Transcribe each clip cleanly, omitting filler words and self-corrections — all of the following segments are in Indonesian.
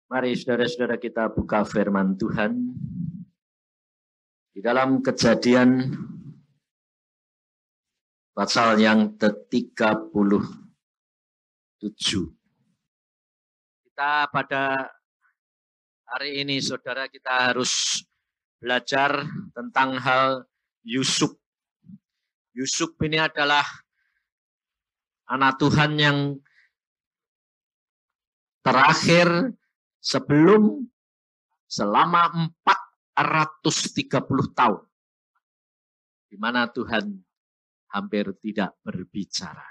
Mari saudara-saudara kita buka firman Tuhan di dalam Kejadian pasal yang ke-37. Kita pada hari ini saudara kita harus belajar tentang hal Yusuf. Yusuf ini adalah anak Tuhan yang terakhir selama 430 tahun. Di mana Tuhan hampir tidak berbicara.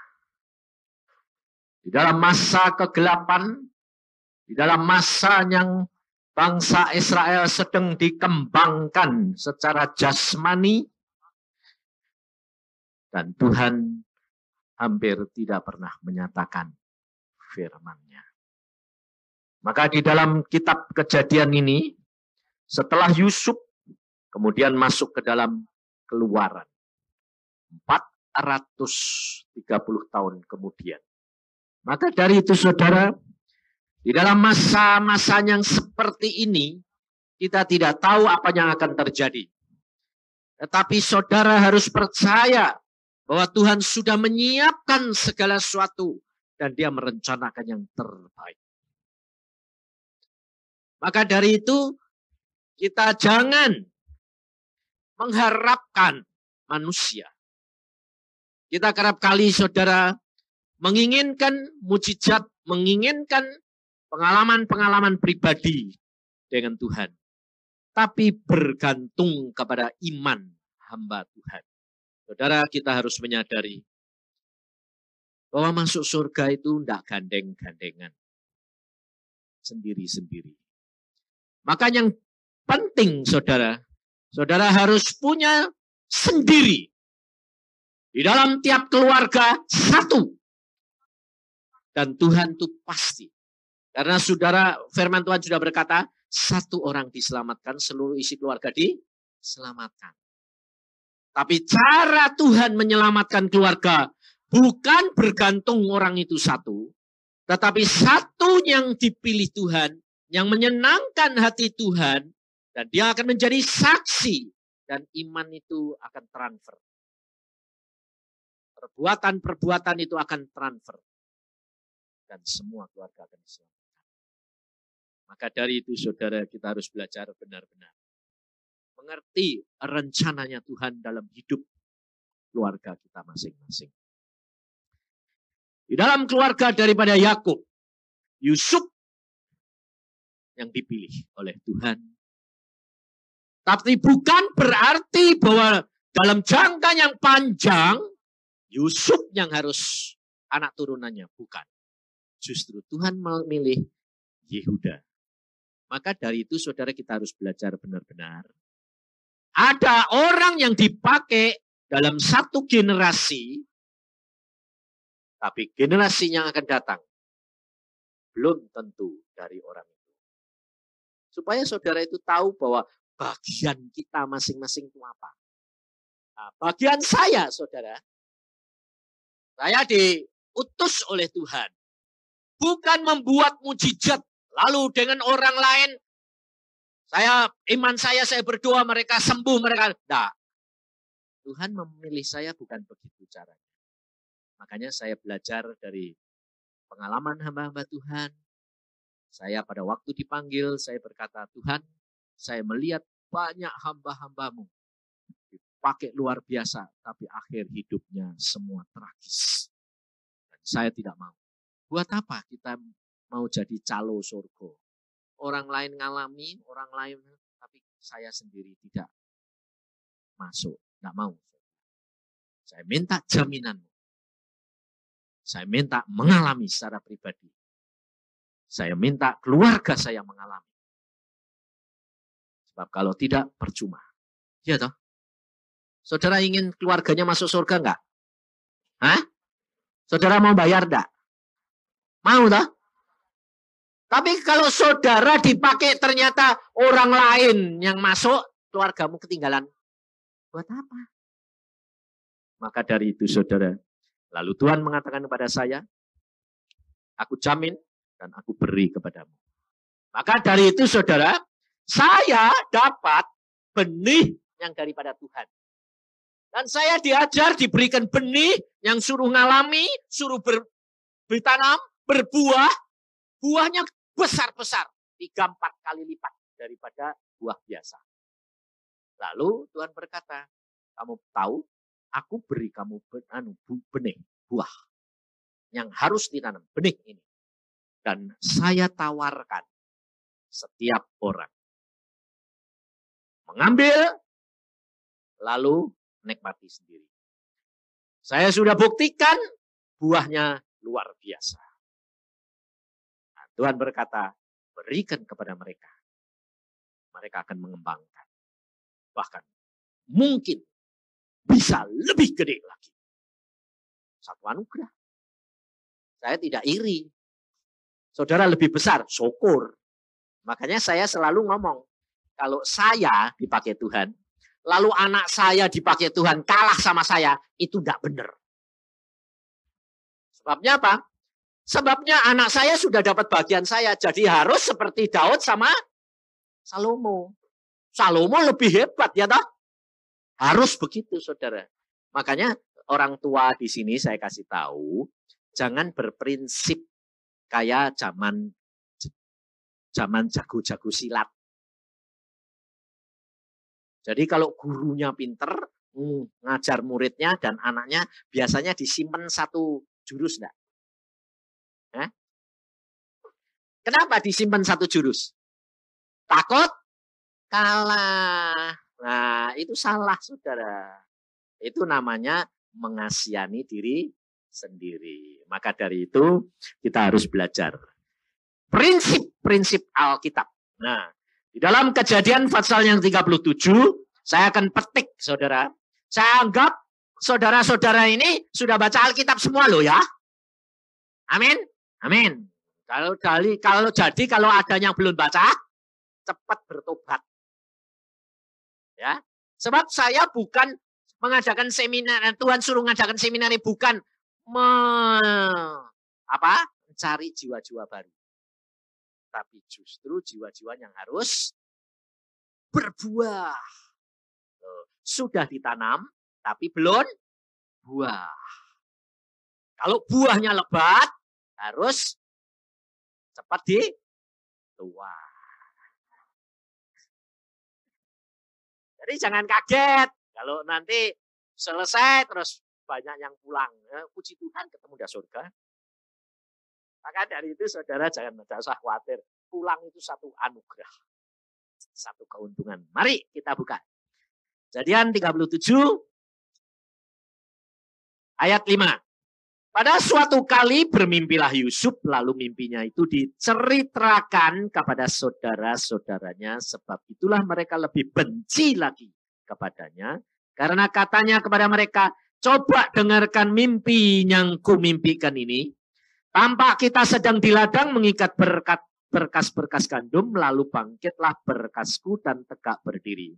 Di dalam masa kegelapan, di dalam masa yang bangsa Israel sedang dikembangkan secara jasmani, dan Tuhan hampir tidak pernah menyatakan firman-Nya. Maka di dalam kitab Kejadian ini, setelah Yusuf kemudian masuk ke dalam Keluaran, 430 tahun kemudian. Maka dari itu saudara, di dalam masa-masa yang seperti ini, kita tidak tahu apa yang akan terjadi. Tetapi saudara harus percaya bahwa Tuhan sudah menyiapkan segala sesuatu dan Dia merencanakan yang terbaik. Maka dari itu, kita jangan mengharapkan manusia. Kita kerap kali saudara menginginkan mujizat, menginginkan pengalaman-pengalaman pribadi dengan Tuhan. Tapi bergantung kepada iman hamba Tuhan. Saudara, kita harus menyadari bahwa masuk surga itu tidak gandeng-gandengan. Sendiri-sendiri. Maka yang penting saudara harus punya sendiri. Di dalam tiap keluarga satu. Dan Tuhan itu pasti. Karena saudara, firman Tuhan sudah berkata, satu orang diselamatkan, seluruh isi keluarga diselamatkan. Tapi cara Tuhan menyelamatkan keluarga bukan bergantung orang itu satu. Tetapi satu yang dipilih Tuhan, yang menyenangkan hati Tuhan, dan dia akan menjadi saksi. Dan iman itu akan transfer. Perbuatan-perbuatan itu akan transfer. Dan semua keluarga akan diselamatkan. Maka dari itu saudara kita harus belajar benar-benar. Mengerti rencananya Tuhan dalam hidup keluarga kita masing-masing. Di dalam keluarga daripada Yakub, Yusuf yang dipilih oleh Tuhan. Tapi bukan berarti bahwa dalam jangka yang panjang, Yusuf yang harus anak turunannya. Bukan. Justru Tuhan memilih Yehuda. Maka dari itu saudara kita harus belajar benar-benar. Ada orang yang dipakai dalam satu generasi, tapi generasi yang akan datang belum tentu dari orang itu. Supaya saudara itu tahu bahwa bagian kita masing-masing itu apa. Nah, bagian saya saudara, saya diutus oleh Tuhan. Bukan membuat mujizat, lalu dengan orang lain, iman saya berdoa, mereka sembuh, mereka tidak. Tuhan memilih saya bukan begitu caranya. Makanya saya belajar dari pengalaman hamba-hamba Tuhan. Saya pada waktu dipanggil, saya berkata, Tuhan, saya melihat banyak hamba-hambamu dipakai luar biasa, tapi akhir hidupnya semua tragis. Dan saya tidak mau. Buat apa kita mau jadi calo surga? Orang lain ngalami, orang lain, tapi saya sendiri tidak masuk, tidak mau. Saya minta jaminan. Saya minta mengalami secara pribadi. Saya minta keluarga saya mengalami. Sebab kalau tidak, percuma. Iya toh? Saudara ingin keluarganya masuk surga enggak? Hah? Saudara mau bayar enggak? Mau toh? Tapi kalau saudara dipakai ternyata orang lain yang masuk, keluargamu ketinggalan. Buat apa? Maka dari itu saudara, lalu Tuhan mengatakan kepada saya, aku jamin dan aku beri kepadamu. Maka dari itu saudara, saya dapat benih yang daripada Tuhan. Dan saya diajar, diberikan benih yang suruh ngalami, suruh bertanam, berbuah. Buahnya besar-besar, 3-4 kali lipat daripada buah biasa. Lalu Tuhan berkata, kamu tahu, aku beri kamu benih, buah yang harus ditanam, benih ini. Dan saya tawarkan setiap orang mengambil, lalu nikmati sendiri. Saya sudah buktikan buahnya luar biasa. Nah, Tuhan berkata, berikan kepada mereka. Mereka akan mengembangkan. Bahkan mungkin bisa lebih gede lagi. Satu anugerah. Saya tidak iri. Saudara lebih besar, syukur. Makanya saya selalu ngomong, kalau saya dipakai Tuhan, lalu anak saya dipakai Tuhan kalah sama saya, itu tidak benar. Sebabnya apa? Sebabnya anak saya sudah dapat bagian saya, jadi harus seperti Daud sama Salomo. Salomo lebih hebat ya toh? Harus begitu saudara. Makanya orang tua di sini saya kasih tahu, jangan berprinsip kayak zaman jago-jago silat. Jadi kalau gurunya pinter, ngajar muridnya dan anaknya biasanya disimpan satu jurus enggak? Kenapa disimpan satu jurus? Takut kalah. Nah, itu salah saudara. Itu namanya mengasihani diri sendiri. Maka dari itu kita harus belajar prinsip-prinsip Alkitab. Nah, di dalam Kejadian pasal yang 37, saya akan petik saudara. Saya anggap saudara-saudara ini sudah baca Alkitab semua loh ya. Amin. Amin. Kalau ada yang belum baca, cepat bertobat. Ya. Sebab saya bukan mengadakan seminar, Tuhan suruh mengadakan seminar ini bukan mencari jiwa-jiwa baru. Tapi justru jiwa-jiwa yang harus berbuah. Sudah ditanam, tapi belum buah. Kalau buahnya lebat, harus cepat dituai. Jadi jangan kaget kalau nanti selesai terus banyak yang pulang. Puji Tuhan ketemu di surga. Maka dari itu saudara jangan usah khawatir. Pulang itu satu anugerah. Satu keuntungan. Mari kita buka. Kejadian 37 ayat 5. Pada suatu kali bermimpilah Yusuf, lalu mimpinya itu diceritakan kepada saudara-saudaranya, sebab itulah mereka lebih benci lagi kepadanya. Karena katanya kepada mereka, coba dengarkan mimpi yang kumimpikan ini. Tampak kita sedang di ladang mengikat berkas-berkas gandum, lalu bangkitlah berkasku dan tegak berdiri.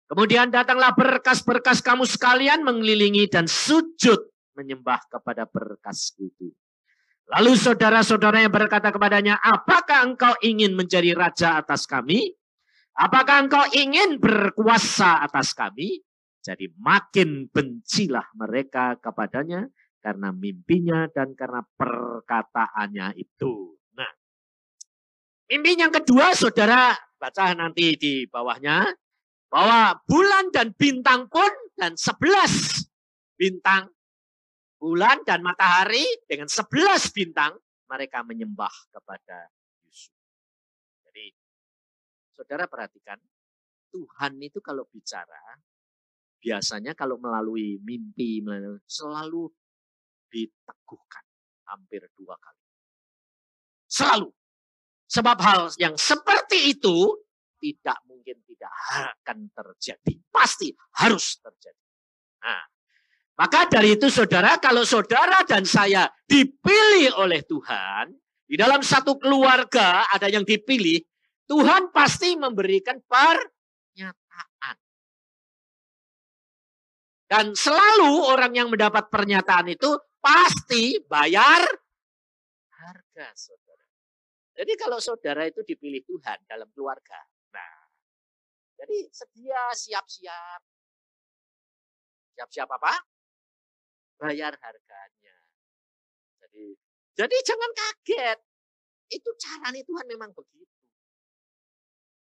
Kemudian datanglah berkas-berkas kamu sekalian mengelilingi dan sujud menyembah kepada berkasku itu. Lalu saudara-saudaranya berkata kepadanya, apakah engkau ingin menjadi raja atas kami? Apakah engkau ingin berkuasa atas kami? Jadi makin bencilah mereka kepadanya karena mimpinya dan karena perkataannya itu. Nah, mimpi yang kedua saudara baca nanti di bawahnya, bahwa bulan dan bintang pun dan 11 bintang, bulan dan matahari dengan 11 bintang, mereka menyembah kepada Yusuf. Jadi, saudara perhatikan, Tuhan itu kalau bicara, biasanya kalau melalui mimpi, selalu diteguhkan hampir 2 kali. Selalu. Sebab hal yang seperti itu tidak mungkin tidak akan terjadi. Pasti harus terjadi. Nah, maka dari itu saudara, kalau saudara dan saya dipilih oleh Tuhan, di dalam satu keluarga ada yang dipilih, Tuhan pasti memberikan pernyataan. Dan selalu orang yang mendapat pernyataan itu pasti bayar harga saudara. Jadi kalau saudara itu dipilih Tuhan dalam keluarga. Nah, jadi sedia siap-siap. Siap-siap apa? Bayar harganya. Jadi jangan kaget. Itu caranya Tuhan memang begitu.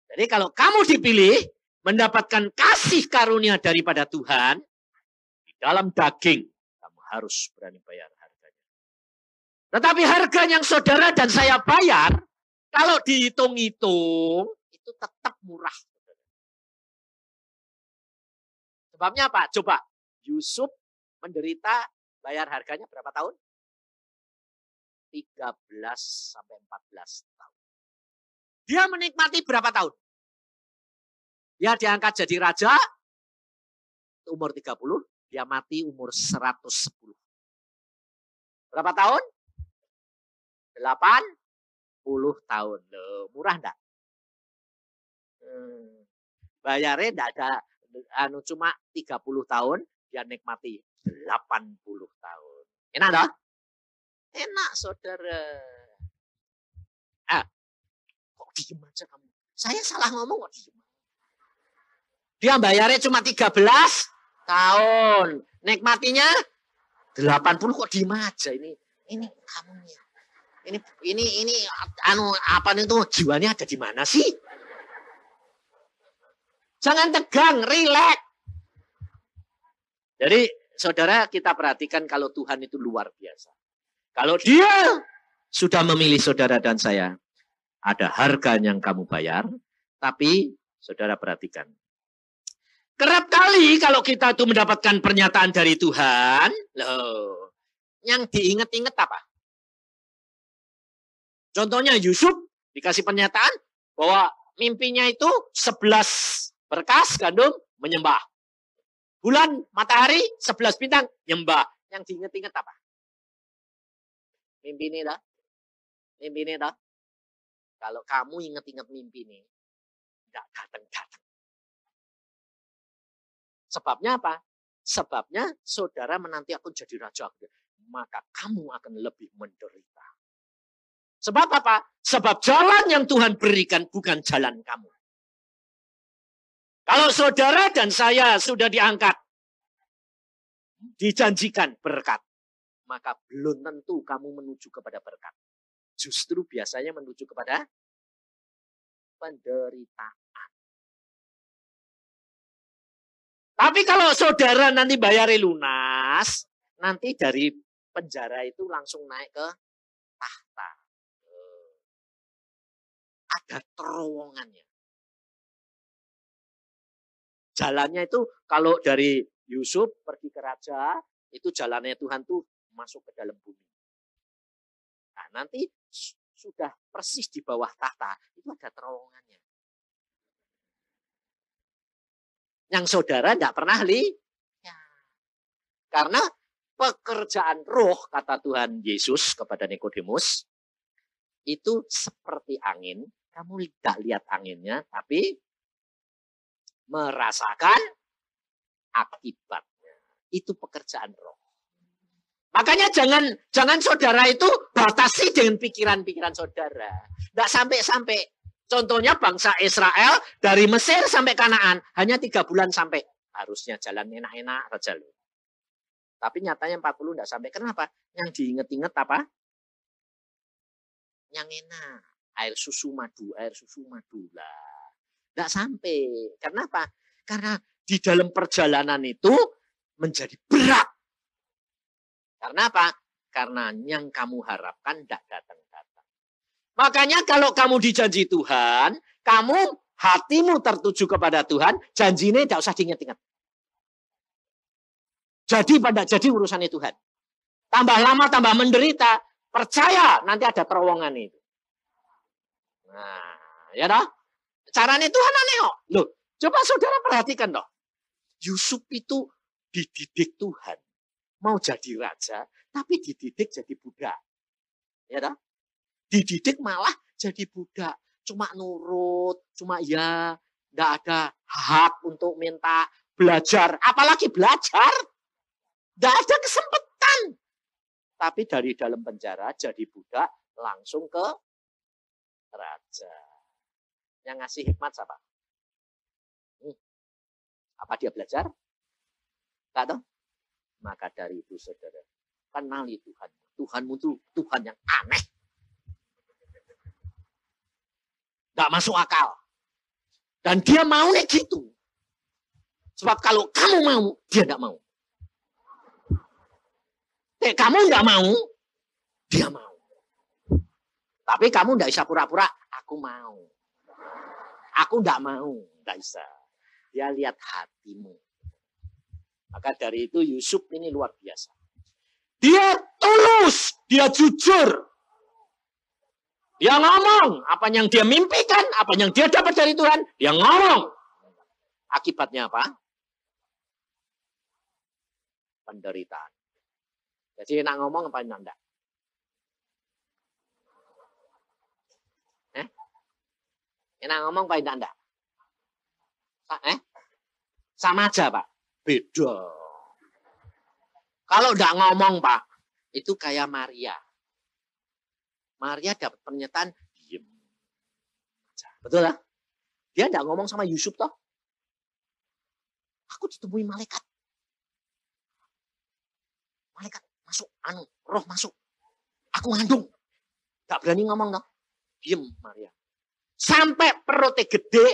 Jadi kalau kamu dipilih mendapatkan kasih karunia daripada Tuhan, di dalam daging kamu harus berani bayar harganya. Tetapi harga yang saudara dan saya bayar, kalau dihitung-hitung, itu tetap murah. Sebabnya apa? Coba, Yusuf menderita bayar harganya berapa tahun? 13 sampai 14 tahun. Dia menikmati berapa tahun? Dia diangkat jadi raja, umur 30, dia mati umur 110. Berapa tahun? 80 tahun. Loh, murah enggak? Bayarnya enggak ada, cuma 30 tahun, dia nikmati 80 tahun. Enak enggak? Enak, saudara. Kok diem aja kamu? Saya salah ngomong kok diem. Dia bayarnya cuma 13 tahun. Nikmatinya 80 kok diem aja ini. Ini kamunya. Ini apa itu jiwanya ada di mana sih? Jangan tegang, rileks. Jadi saudara kita perhatikan kalau Tuhan itu luar biasa. Kalau dia sudah memilih saudara dan saya, ada harga yang kamu bayar, tapi saudara perhatikan. Kerap kali kalau kita itu mendapatkan pernyataan dari Tuhan, loh, yang diingat-ingat apa? Contohnya Yusuf dikasih pernyataan bahwa mimpinya itu 11 berkas gandum menyembah. Bulan, matahari, 11 bintang nyembah. Yang diingat-ingat apa? Mimpi ini dah. Mimpi ini dah. Kalau kamu ingat-ingat mimpi ini, enggak datang-datang. Sebabnya apa? Sebabnya saudara menanti aku jadi raja. Maka kamu akan lebih menderita. Sebab apa? Sebab jalan yang Tuhan berikan bukan jalan kamu. Kalau saudara dan saya sudah diangkat, dijanjikan berkat, maka belum tentu kamu menuju kepada berkat. Justru biasanya menuju kepada penderitaan. Tapi kalau saudara nanti bayar lunas, nanti dari penjara itu langsung naik ke tahta. Ada terowongannya. Jalannya itu kalau dari Yusuf pergi ke raja, itu jalannya Tuhan tuh masuk ke dalam bumi. Nah, nanti sudah persis di bawah tahta, itu ada terowongannya. Yang saudara tidak pernah lihat. Karena pekerjaan roh, kata Tuhan Yesus kepada Nikodemus, itu seperti angin. Kamu tidak lihat anginnya, tapi merasakan akibatnya. Itu pekerjaan roh. Makanya jangan saudara itu batasi dengan pikiran-pikiran saudara. Tidak sampai-sampai. Contohnya bangsa Israel dari Mesir sampai Kanaan. Hanya 3 bulan sampai. Harusnya jalan enak-enak saja loh. Tapi nyatanya 40 tidak sampai. Kenapa? Yang diingat-ingat apa? Yang enak. Air susu madu lah. Tidak sampai. Kenapa? Karena di dalam perjalanan itu menjadi berat. Karena apa? Karena yang kamu harapkan tidak datang-datang. Makanya kalau kamu dijanji Tuhan, kamu hatimu tertuju kepada Tuhan, janjinya tidak usah diingat-ingat. Jadi urusannya Tuhan. Tambah lama, tambah menderita. Percaya, nanti ada terowongan itu. Nah, ya dah. Caranya Tuhan aneh kok. Loh, coba saudara perhatikan loh. Yusuf itu dididik Tuhan. Mau jadi raja, tapi dididik jadi budak. Ya dah. Dididik malah jadi budak. Cuma nurut, cuma ya, enggak ada hak untuk minta belajar. Apalagi belajar. Enggak ada kesempatan. Tapi dari dalam penjara jadi budak langsung ke raja. Yang ngasih hikmat siapa? Apa dia belajar? Enggak tahu. Maka dari itu saudara, kenali Tuhan. Tuhanmu itu Tuhan yang aneh. Enggak masuk akal. Dan dia maunya gitu. Sebab kalau kamu mau, dia enggak mau. Kamu enggak mau, dia mau. Tapi kamu enggak bisa pura-pura, aku mau. Aku enggak mau, enggak bisa. Dia lihat hatimu. Maka dari itu Yusuf ini luar biasa. Dia tulus, dia jujur. Dia ngomong apa yang dia mimpikan, apa yang dia dapat dari Tuhan, dia ngomong. Akibatnya apa? Penderitaan. Jadi nak ngomong apa enggak? Enak ngomong apa enggak? Sama aja, Pak. Beda. Kalau enggak ngomong, Pak, itu kayak Maria. Maria dapat pernyataan, diem. Betul lah? Dia enggak ngomong sama Yusuf toh. Aku ditemui malaikat. Malaikat masuk, roh masuk. Aku ngandung. Enggak berani ngomong toh. Diem Maria. Sampai perutnya gede.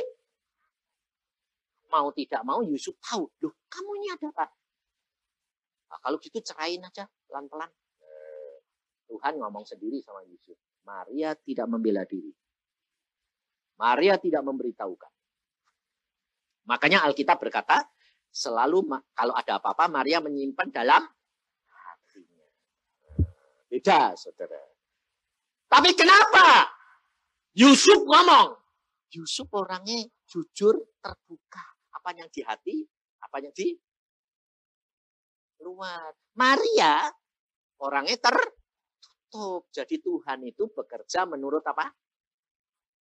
Mau tidak mau Yusuf tahu. Loh, kamu ini ada apa? Nah, kalau gitu cerain aja pelan-pelan. Tuhan ngomong sendiri sama Yusuf. Maria tidak membela diri. Maria tidak memberitahukan. Makanya Alkitab berkata, selalu kalau ada apa-apa Maria menyimpan dalam hatinya. Beda, saudara. Tapi kenapa Yusuf ngomong? Yusuf orangnya jujur, terbuka. Apa yang di hati, apa yang di luar. Maria orangnya tertutup. Jadi Tuhan itu bekerja menurut apa?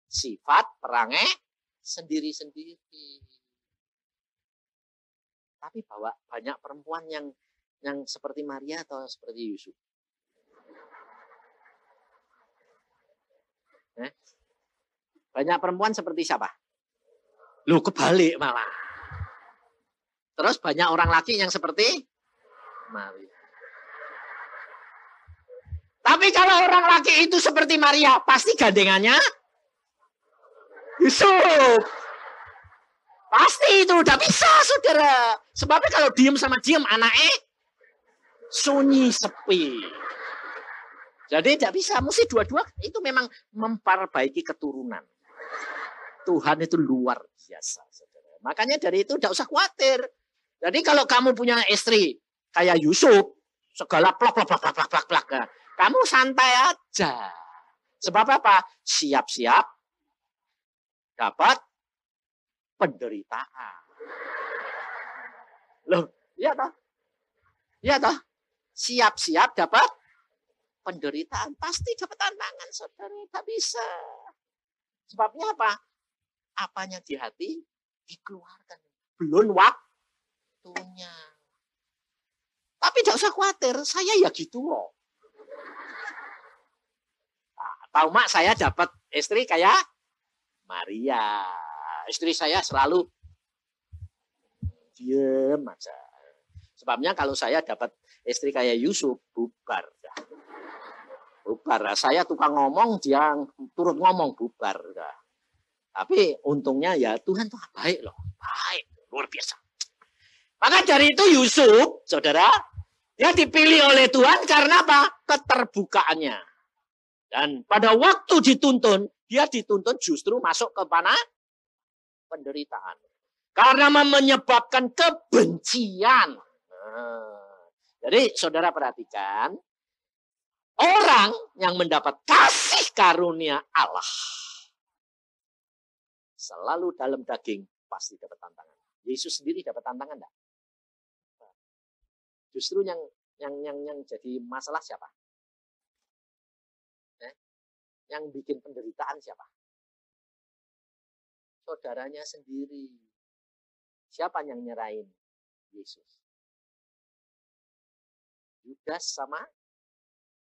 Sifat perangai sendiri-sendiri. Tapi bahwa banyak perempuan yang seperti Maria atau seperti Yusuf. Banyak perempuan seperti siapa? Lu kebalik malah. Terus banyak orang laki yang seperti Maria. Tapi kalau orang laki itu seperti Maria, pasti gandengannya Yusuf. Pasti itu udah bisa, saudara. Sebabnya kalau diem sama diem, anaknya sunyi sepi. Jadi tidak bisa, mesti dua-dua itu memang memperbaiki keturunan. Tuhan itu luar biasa, saudara. Makanya dari itu tidak usah khawatir. Jadi kalau kamu punya istri kayak Yusuf, segala plak. Kamu santai aja. Sebab apa? Siap-siap dapat penderitaan. Loh, iya toh? Iya toh? Siap-siap dapat penderitaan. Pasti dapat tantangan, saudara. Tak bisa. Sebabnya apa? Apanya di hati dikeluarkan. Belum waktunya. Tapi tidak usah khawatir. Saya ya gitu loh. Nah, tahu mak, saya dapat istri kayak Maria. Istri saya selalu diem aja. Sebabnya kalau saya dapat istri kayak Yusuf, bubar. Bubar. Saya tukang ngomong, dia turut ngomong, bubar. Tapi untungnya ya Tuhan tuh baik loh. Baik. Luar biasa. Maka dari itu Yusuf, saudara, dia dipilih oleh Tuhan karena apa? Keterbukaannya. Dan pada waktu dituntun, dia dituntun justru masuk ke mana? Penderitaan. Karena menyebabkan kebencian. Jadi saudara perhatikan, orang yang mendapat kasih karunia Allah selalu dalam daging pasti dapat tantangan. Yesus sendiri dapat tantangan enggak? Justru yang jadi masalah siapa? Yang bikin penderitaan siapa? Saudaranya sendiri. Siapa yang nyerahin? Yesus. Yudas sama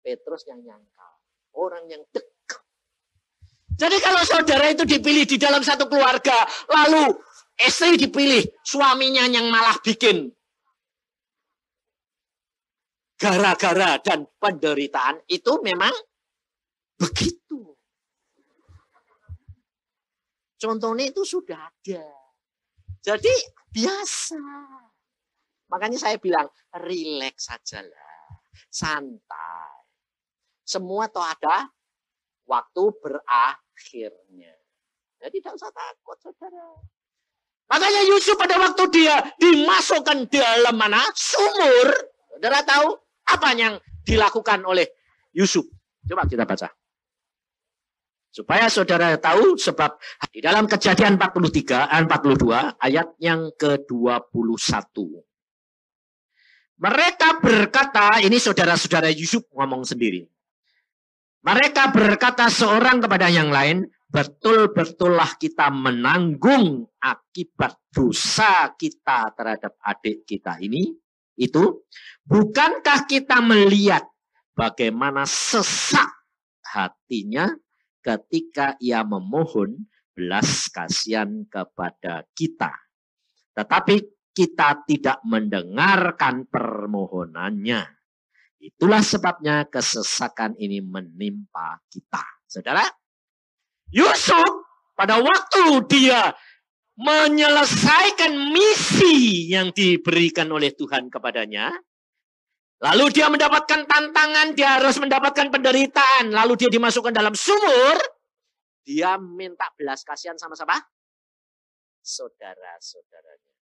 Petrus yang nyangkal. Orang yang dekat. Jadi kalau saudara itu dipilih di dalam satu keluarga, lalu istri dipilih, suaminya yang malah bikin gara-gara dan penderitaan, itu memang begitu. Contohnya itu sudah ada. Jadi biasa. Makanya saya bilang, rileks sajalah. Santai. Semua toh ada waktu berakhirnya. Jadi tidak usah takut, saudara. Makanya Yusuf pada waktu dia dimasukkan dalam mana? Sumur. Saudara tahu apa yang dilakukan oleh Yusuf? Coba kita baca. Supaya saudara tahu, sebab di dalam Kejadian 42 ayat yang ke-21. Mereka berkata, ini saudara-saudara Yusuf ngomong sendiri. Mereka berkata seorang kepada yang lain, betul-betullah kita menanggung akibat dosa kita terhadap adik kita ini. Itu, bukankah kita melihat bagaimana sesak hatinya ketika ia memohon belas kasihan kepada kita. Tetapi kita tidak mendengarkan permohonannya. Itulah sebabnya kesesakan ini menimpa kita. Saudara, Yusuf pada waktu dia menyelesaikan misi yang diberikan oleh Tuhan kepadanya, lalu dia mendapatkan tantangan, dia harus mendapatkan penderitaan, lalu dia dimasukkan dalam sumur, dia minta belas kasihan sama siapa? Saudara-saudaranya.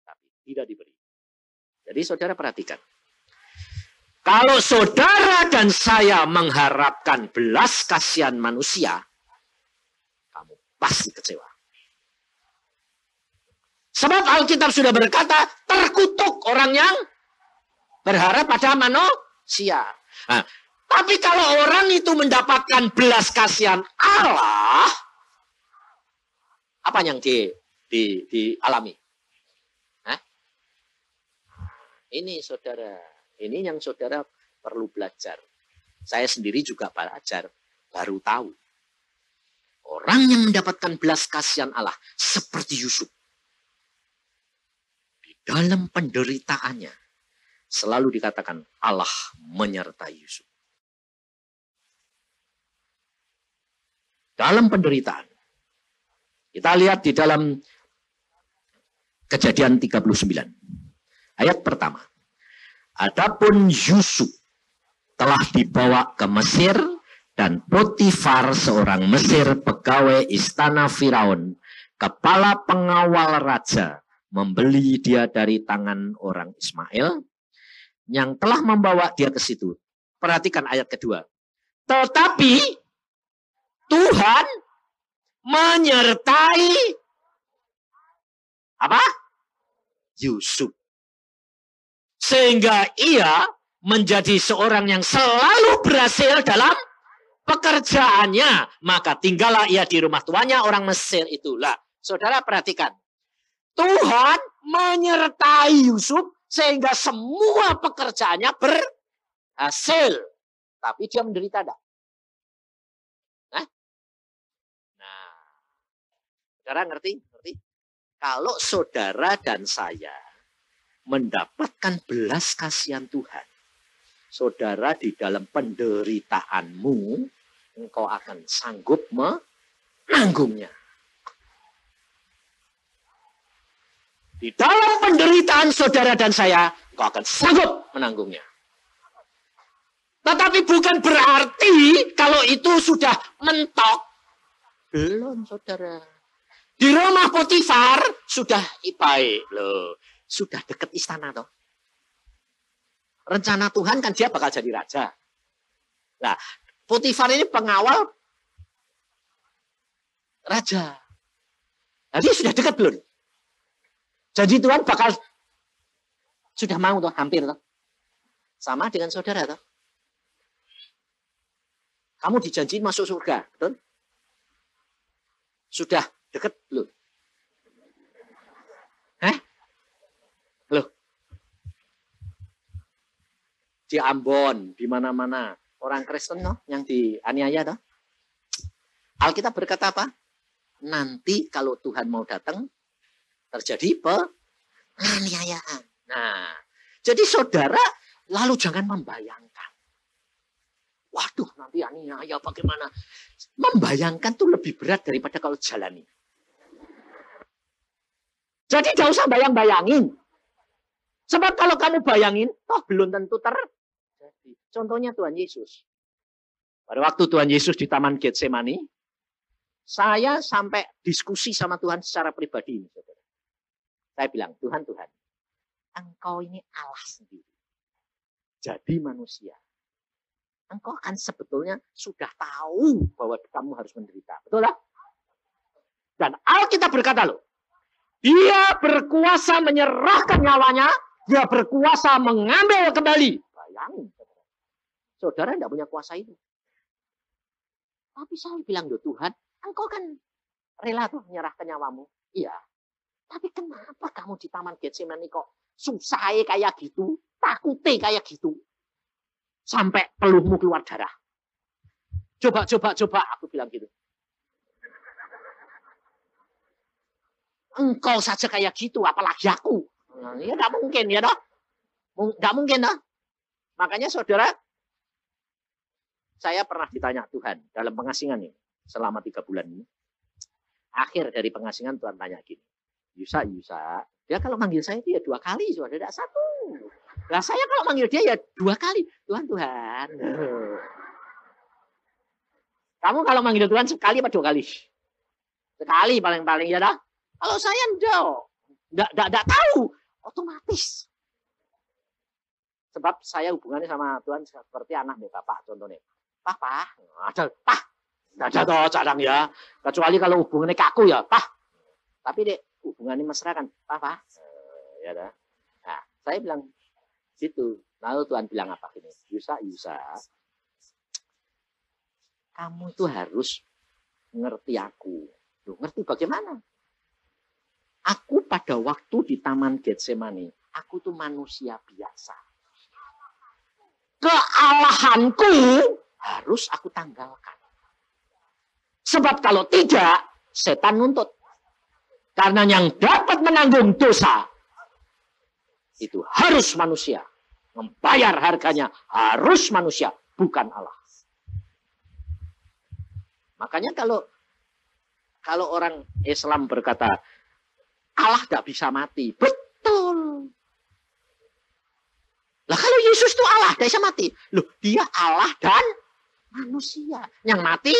Tapi tidak diberi. Jadi saudara perhatikan. Kalau saudara dan saya mengharapkan belas kasihan manusia, kamu pasti kecewa. Sebab Alkitab sudah berkata, terkutuk orang yang berharap pada manusia. Nah, tapi kalau orang itu mendapatkan belas kasihan Allah, apa yang dialami? Hah? Ini saudara, ini yang saudara perlu belajar. Saya sendiri juga belajar, baru tahu. Orang yang mendapatkan belas kasihan Allah seperti Yusuf, di dalam penderitaannya, selalu dikatakan Allah menyertai Yusuf. Dalam penderitaan. Kita lihat di dalam Kejadian 39. Ayat pertama. Adapun Yusuf telah dibawa ke Mesir dan Potifar seorang Mesir pegawai istana Firaun, kepala pengawal raja, membeli dia dari tangan orang Ismail yang telah membawa dia ke situ. Perhatikan ayat kedua. Tetapi Tuhan menyertai apa? Yusuf. Sehingga ia menjadi seorang yang selalu berhasil dalam pekerjaannya. Maka tinggallah ia di rumah tuannya orang Mesir itulah. Saudara perhatikan. Tuhan menyertai Yusuf sehingga semua pekerjaannya berhasil. Tapi dia menderita enggak? Nah, saudara ngerti? Kalau saudara dan saya mendapatkan belas kasihan Tuhan, saudara di dalam penderitaanmu, engkau akan sanggup menanggungnya. Di dalam penderitaan saudara dan saya, engkau akan sanggup menanggungnya. Tetapi bukan berarti kalau itu sudah mentok. Belum, saudara. Di rumah Potifar sudah baik loh. Sudah dekat istana toh. Rencana Tuhan kan dia bakal jadi raja. Nah, Potifar ini pengawal raja. Nah, dia sudah dekat belum? Jadi Tuhan bakal sudah mau toh, hampir toh. Sama dengan saudara toh. Kamu dijanjiin masuk surga, betul? Sudah dekat belum? Loh. Di Ambon, di mana-mana orang Kristen no, yang dianiaya toh. Alkitab berkata apa? Nanti kalau Tuhan mau datang, terjadi penganiayaan. Nah, jadi saudara lalu jangan membayangkan. Waduh, nanti aniaya bagaimana? Membayangkan tuh lebih berat daripada kalau jalani. Jadi tidak usah bayang-bayangin. Sebab kalau kamu bayangin, toh belum tentu terjadi. Contohnya Tuhan Yesus. Pada waktu Tuhan Yesus di Taman Getsemani, saya sampai diskusi sama Tuhan secara pribadi. Saudara. Saya bilang, Tuhan, Engkau ini Allah sendiri. Jadi manusia. Engkau kan sebetulnya sudah tahu bahwa kamu harus menderita. Betul lah? Dan Alkitab berkata loh, dia berkuasa menyerahkan nyawanya, dia berkuasa mengambil kembali. Bayangin, saudara tidak punya kuasa itu. Tapi saya bilang, loh Tuhan, Engkau kan rela tuh menyerahkan nyawamu. Iya. Tapi kenapa kamu di Taman Getsemani kok susah kayak gitu, takutnya kayak gitu, sampai peluhmu keluar darah. Coba, aku bilang gitu. Engkau saja kayak gitu, apalagi aku. Ya tidak mungkin, ya toh? Tidak mungkin, toh? Makanya saudara, saya pernah ditanya Tuhan dalam pengasingan ini, selama 3 bulan ini. Akhir dari pengasingan Tuhan tanya gini, Yusa, dia kalau manggil saya itu ya 2 kali, saudara, tidak 1. Nah saya kalau manggil dia ya 2 kali, Tuhan. Kamu kalau manggil Tuhan sekali apa 2 kali? Sekali paling-paling, ya toh? Kalau saya enggak tahu, otomatis. Sebab saya hubungannya sama Tuhan seperti anak nih, bapak contohnya. Papa, ada toh jarang ya. Kecuali kalau hubungannya kaku ya, Tapi dek hubungannya mesra kan, Papa. Ya dah. Nah, saya bilang situ. Lalu Tuhan bilang apa gini? Yusa, kamu tuh harus ngerti aku. Loh, ngerti bagaimana? Aku pada waktu di Taman Getsemani, aku tuh manusia biasa. Kealahanku harus aku tanggalkan. Sebab kalau tidak, setan nuntut. Karena yang dapat menanggung dosa, itu harus manusia. Membayar harganya harus manusia, bukan Allah. Makanya kalau orang Islam berkata, Allah tidak bisa mati. Betul. Lah kalau Yesus itu Allah, tidak bisa mati. Loh, dia Allah dan manusia. Yang mati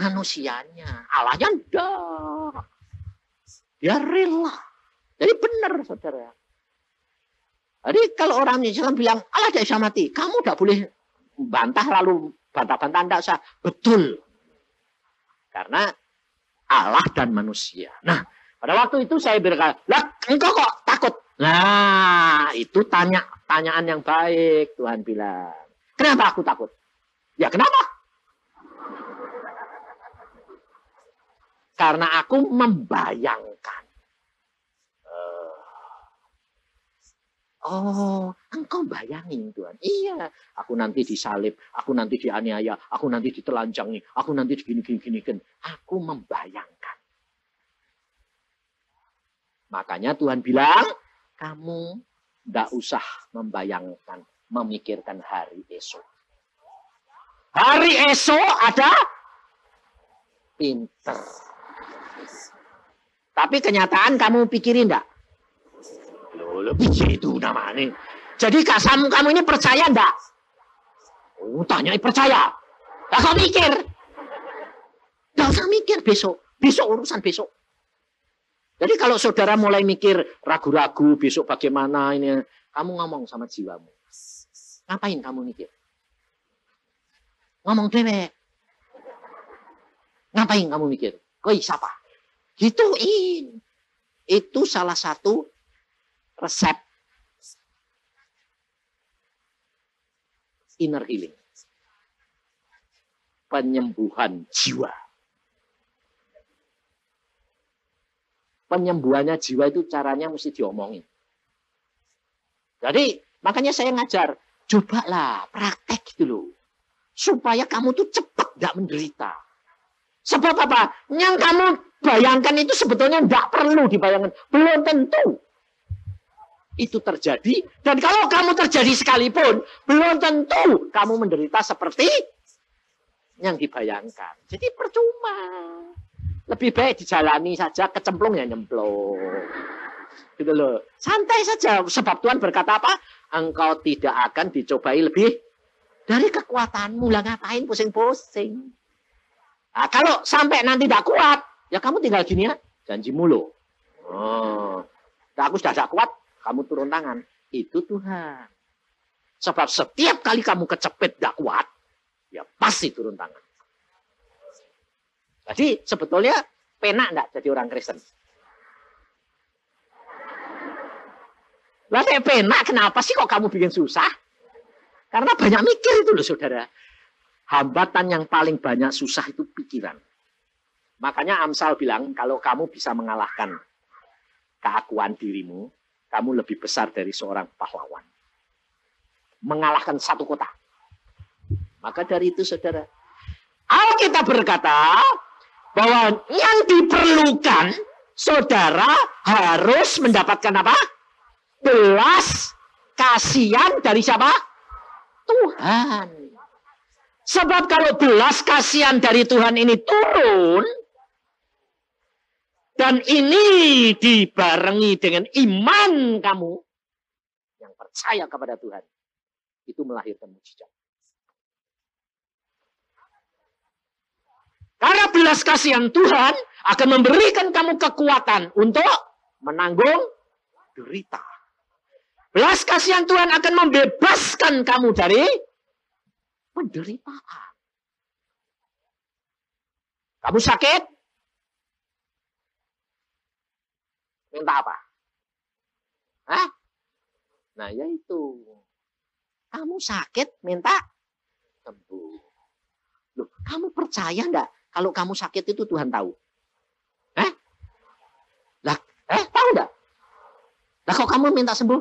manusianya. Allahnya enggak. Dia rela. Jadi benar, saudara. Jadi kalau orang Islam bilang Allah tidak bisa mati, kamu tidak boleh bantah lalu bantah-bantah tidak usah. Betul. Karena Allah dan manusia. Nah, pada waktu itu saya berkata, lah engkau kok takut? Nah, itu tanyaan yang baik, Tuhan bilang. Kenapa aku takut? Ya kenapa? Karena aku membayangkan. Oh, engkau bayangin Tuhan. Iya, aku nanti disalib, aku nanti dianiaya, aku nanti ditelanjangi, aku nanti gini. Aku membayangkan. Makanya Tuhan bilang, kamu tidak usah membayangkan, memikirkan hari esok. Hari esok ada pinter. Tapi kenyataan kamu pikirin enggak? Lebih itu namanya. Jadi kamu ini percaya enggak? Oh, tanya percaya. Nah, kau mikir. Enggak usah mikir besok. Besok urusan besok. Jadi kalau saudara mulai mikir ragu-ragu besok bagaimana ini, kamu ngomong sama jiwamu. Ngapain kamu mikir? Ngomong dewek. Ngapain kamu mikir? Koi siapa? Gituin. Itu salah satu resep inner healing. Penyembuhan jiwa. Penyembuhannya jiwa itu caranya mesti diomongin. Jadi makanya saya ngajar, cobalah praktek gitu loh. Supaya kamu tuh cepat gak menderita. Sebab apa? Yang kamu bayangkan itu sebetulnya tidak perlu dibayangkan. Belum tentu itu terjadi. Dan kalau kamu terjadi sekalipun, belum tentu kamu menderita seperti yang dibayangkan. Jadi percuma. Lebih baik dijalani saja, kecemplung ya nyemplung. Gitu loh. Santai saja. Sebab Tuhan berkata apa? Engkau tidak akan dicobai lebih dari kekuatanmu. Lah ngapain pusing-pusing? Nah, kalau sampai nanti tidak kuat, ya kamu tinggal gini ya, janjimu loh. Oh, aku sudah tidak kuat, kamu turun tangan. Itu Tuhan. Sebab setiap kali kamu kecepet tidak kuat, ya pasti turun tangan. Jadi sebetulnya penak enggak jadi orang Kristen? Lah penak, kenapa sih kok kamu bikin susah? Karena banyak mikir itu loh saudara. Hambatan yang paling banyak susah itu pikiran. Makanya Amsal bilang, kalau kamu bisa mengalahkan keakuan dirimu, kamu lebih besar dari seorang pahlawan. Mengalahkan satu kota. Maka dari itu saudara, Alkitab berkata bahwa yang diperlukan saudara harus mendapatkan apa? Belas kasihan dari siapa? Tuhan. Sebab kalau belas kasihan dari Tuhan ini turun, dan ini dibarengi dengan iman kamu yang percaya kepada Tuhan, itu melahirkan mujizat. Karena belas kasihan Tuhan akan memberikan kamu kekuatan untuk menanggung derita. Belas kasihan Tuhan akan membebaskan kamu dari penderitaan. Kamu sakit? Minta apa? Hah? Nah, yaitu. Kamu sakit, minta sembuh. Loh, kamu percaya enggak kalau kamu sakit itu Tuhan tahu? Lah, tahu enggak? Lah kok kamu minta sembuh?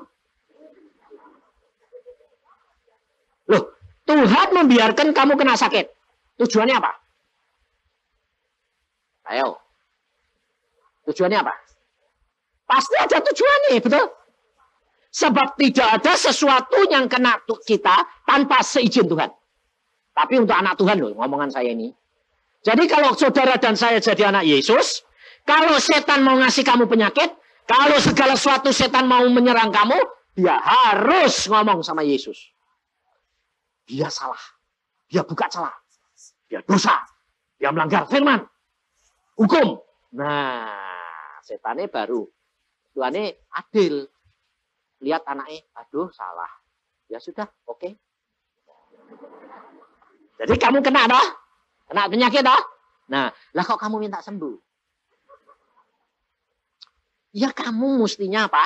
Loh, Tuhan membiarkan kamu kena sakit. Tujuannya apa? Ayo. Tujuannya apa? Pasti ada tujuannya, betul? Sebab tidak ada sesuatu yang kena kita tanpa seizin Tuhan. Tapi untuk anak Tuhan loh, ngomongan saya ini. Jadi kalau saudara dan saya jadi anak Yesus, kalau setan mau ngasih kamu penyakit, kalau segala sesuatu setan mau menyerang kamu, dia harus ngomong sama Yesus. Dia salah. Dia buka celah. Dia dosa. Dia melanggar firman. Hukum. Nah, setannya baru. Tuhannya adil. Lihat anaknya, aduh salah. Ya sudah, oke. Jadi kamu kena dah? Kena penyakit dah? Nah, lah kok kamu minta sembuh? Ya kamu mestinya apa?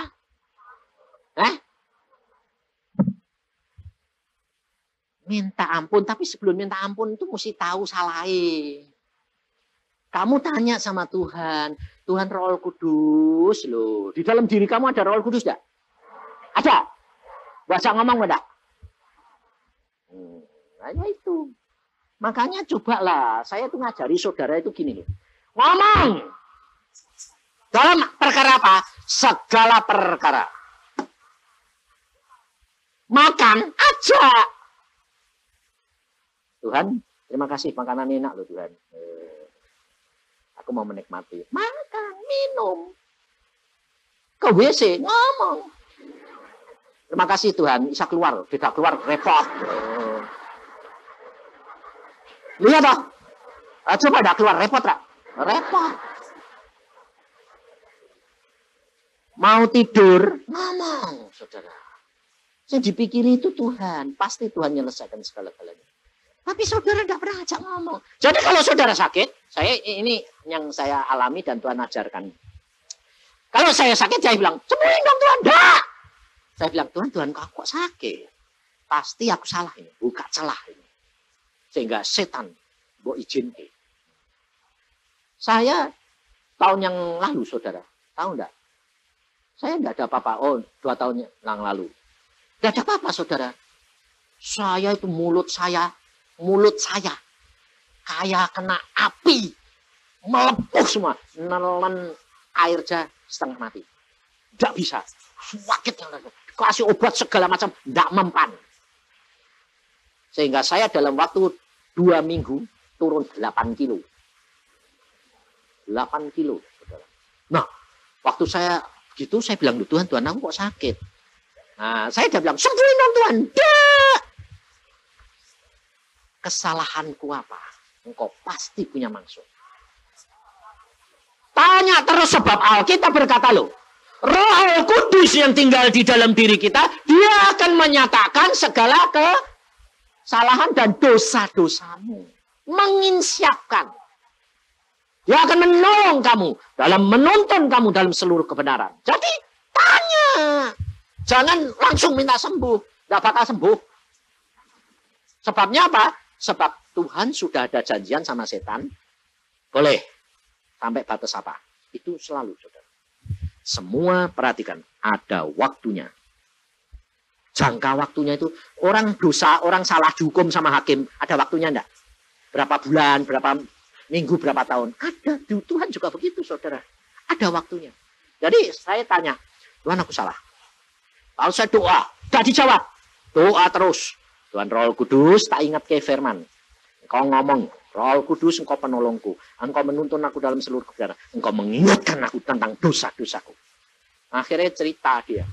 Minta ampun, tapi sebelum minta ampun itu mesti tahu salahnya. Kamu tanya sama Tuhan, Tuhan Roh Kudus loh. Di dalam diri kamu ada Roh Kudus enggak? Ada? Bahasa ngomong enggak? Nah itu. Makanya cobalah, saya tuh ngajari saudara itu gini loh. Ngomong! Dalam perkara apa? Segala perkara. Makan aja. Tuhan, terima kasih makanan enak loh Tuhan. Aku mau menikmati. Makan, minum. Ke WC, ngomong. Terima kasih Tuhan, bisa keluar. Tidak keluar, repot. Lihat toh. Coba dah keluar, repot tak? Repot. Mau tidur, ngomong, saudara. Yang dipikiri itu Tuhan. Pasti Tuhan menyelesaikan segala-galanya. Tapi saudara tidak pernah ajak ngomong. Jadi kalau saudara sakit, ini yang saya alami dan Tuhan ajarkan. Kalau saya sakit, saya bilang, sembuhin dong Tuhan. Enggak. Saya bilang, Tuhan kok sakit? Pasti aku salah ini. Buka celah ini. Sehingga setan mau izin. Saya tahun yang lalu, saudara. Tahu enggak? Saya enggak ada apa-apa. Oh, 2 tahun yang lalu. Enggak ada apa-apa, saudara. Saya itu mulut saya kayak kena api melepuh semua. Nelan air aja setengah mati. Tidak bisa. Sakit yang kasih obat segala macam, tidak mempan. Sehingga saya dalam waktu 2 minggu turun 8 kilo. 8 kilo. Nah, waktu saya gitu saya bilang, Tuhan aku kok sakit. Nah, saya udah bilang, sembuhin dong Tuhan. Dah. Kesalahanku apa? Engkau pasti punya maksud. Tanya terus sebab Alkitab berkata loh, Roh Kudus yang tinggal di dalam diri kita, dia akan menyatakan segala kesalahan dan dosa-dosamu. Menginsyapkan. Dia akan menolong kamu dalam menuntun kamu dalam seluruh kebenaran. Jadi tanya. Jangan langsung minta sembuh. Tidak bakal sembuh. Sebabnya apa? Sebab Tuhan sudah ada janjian sama setan. Boleh. Sampai batas apa? Itu selalu, saudara. Semua perhatikan. Ada waktunya. Jangka waktunya itu. Orang dosa, orang salah dihukum sama hakim. Ada waktunya enggak? Berapa bulan, berapa minggu, berapa tahun? Ada. Tuhan juga begitu, saudara. Ada waktunya. Jadi saya tanya. Tuhan, aku salah. Kalau saya doa, tidak dijawab. Doa terus. Tuhan Roh Kudus, tak ingat ke firman. Engkau ngomong, Roh Kudus, engkau penolongku. Engkau menuntun aku dalam seluruh kebenaran. Engkau mengingatkan aku tentang dosa-dosaku. Akhirnya cerita dia.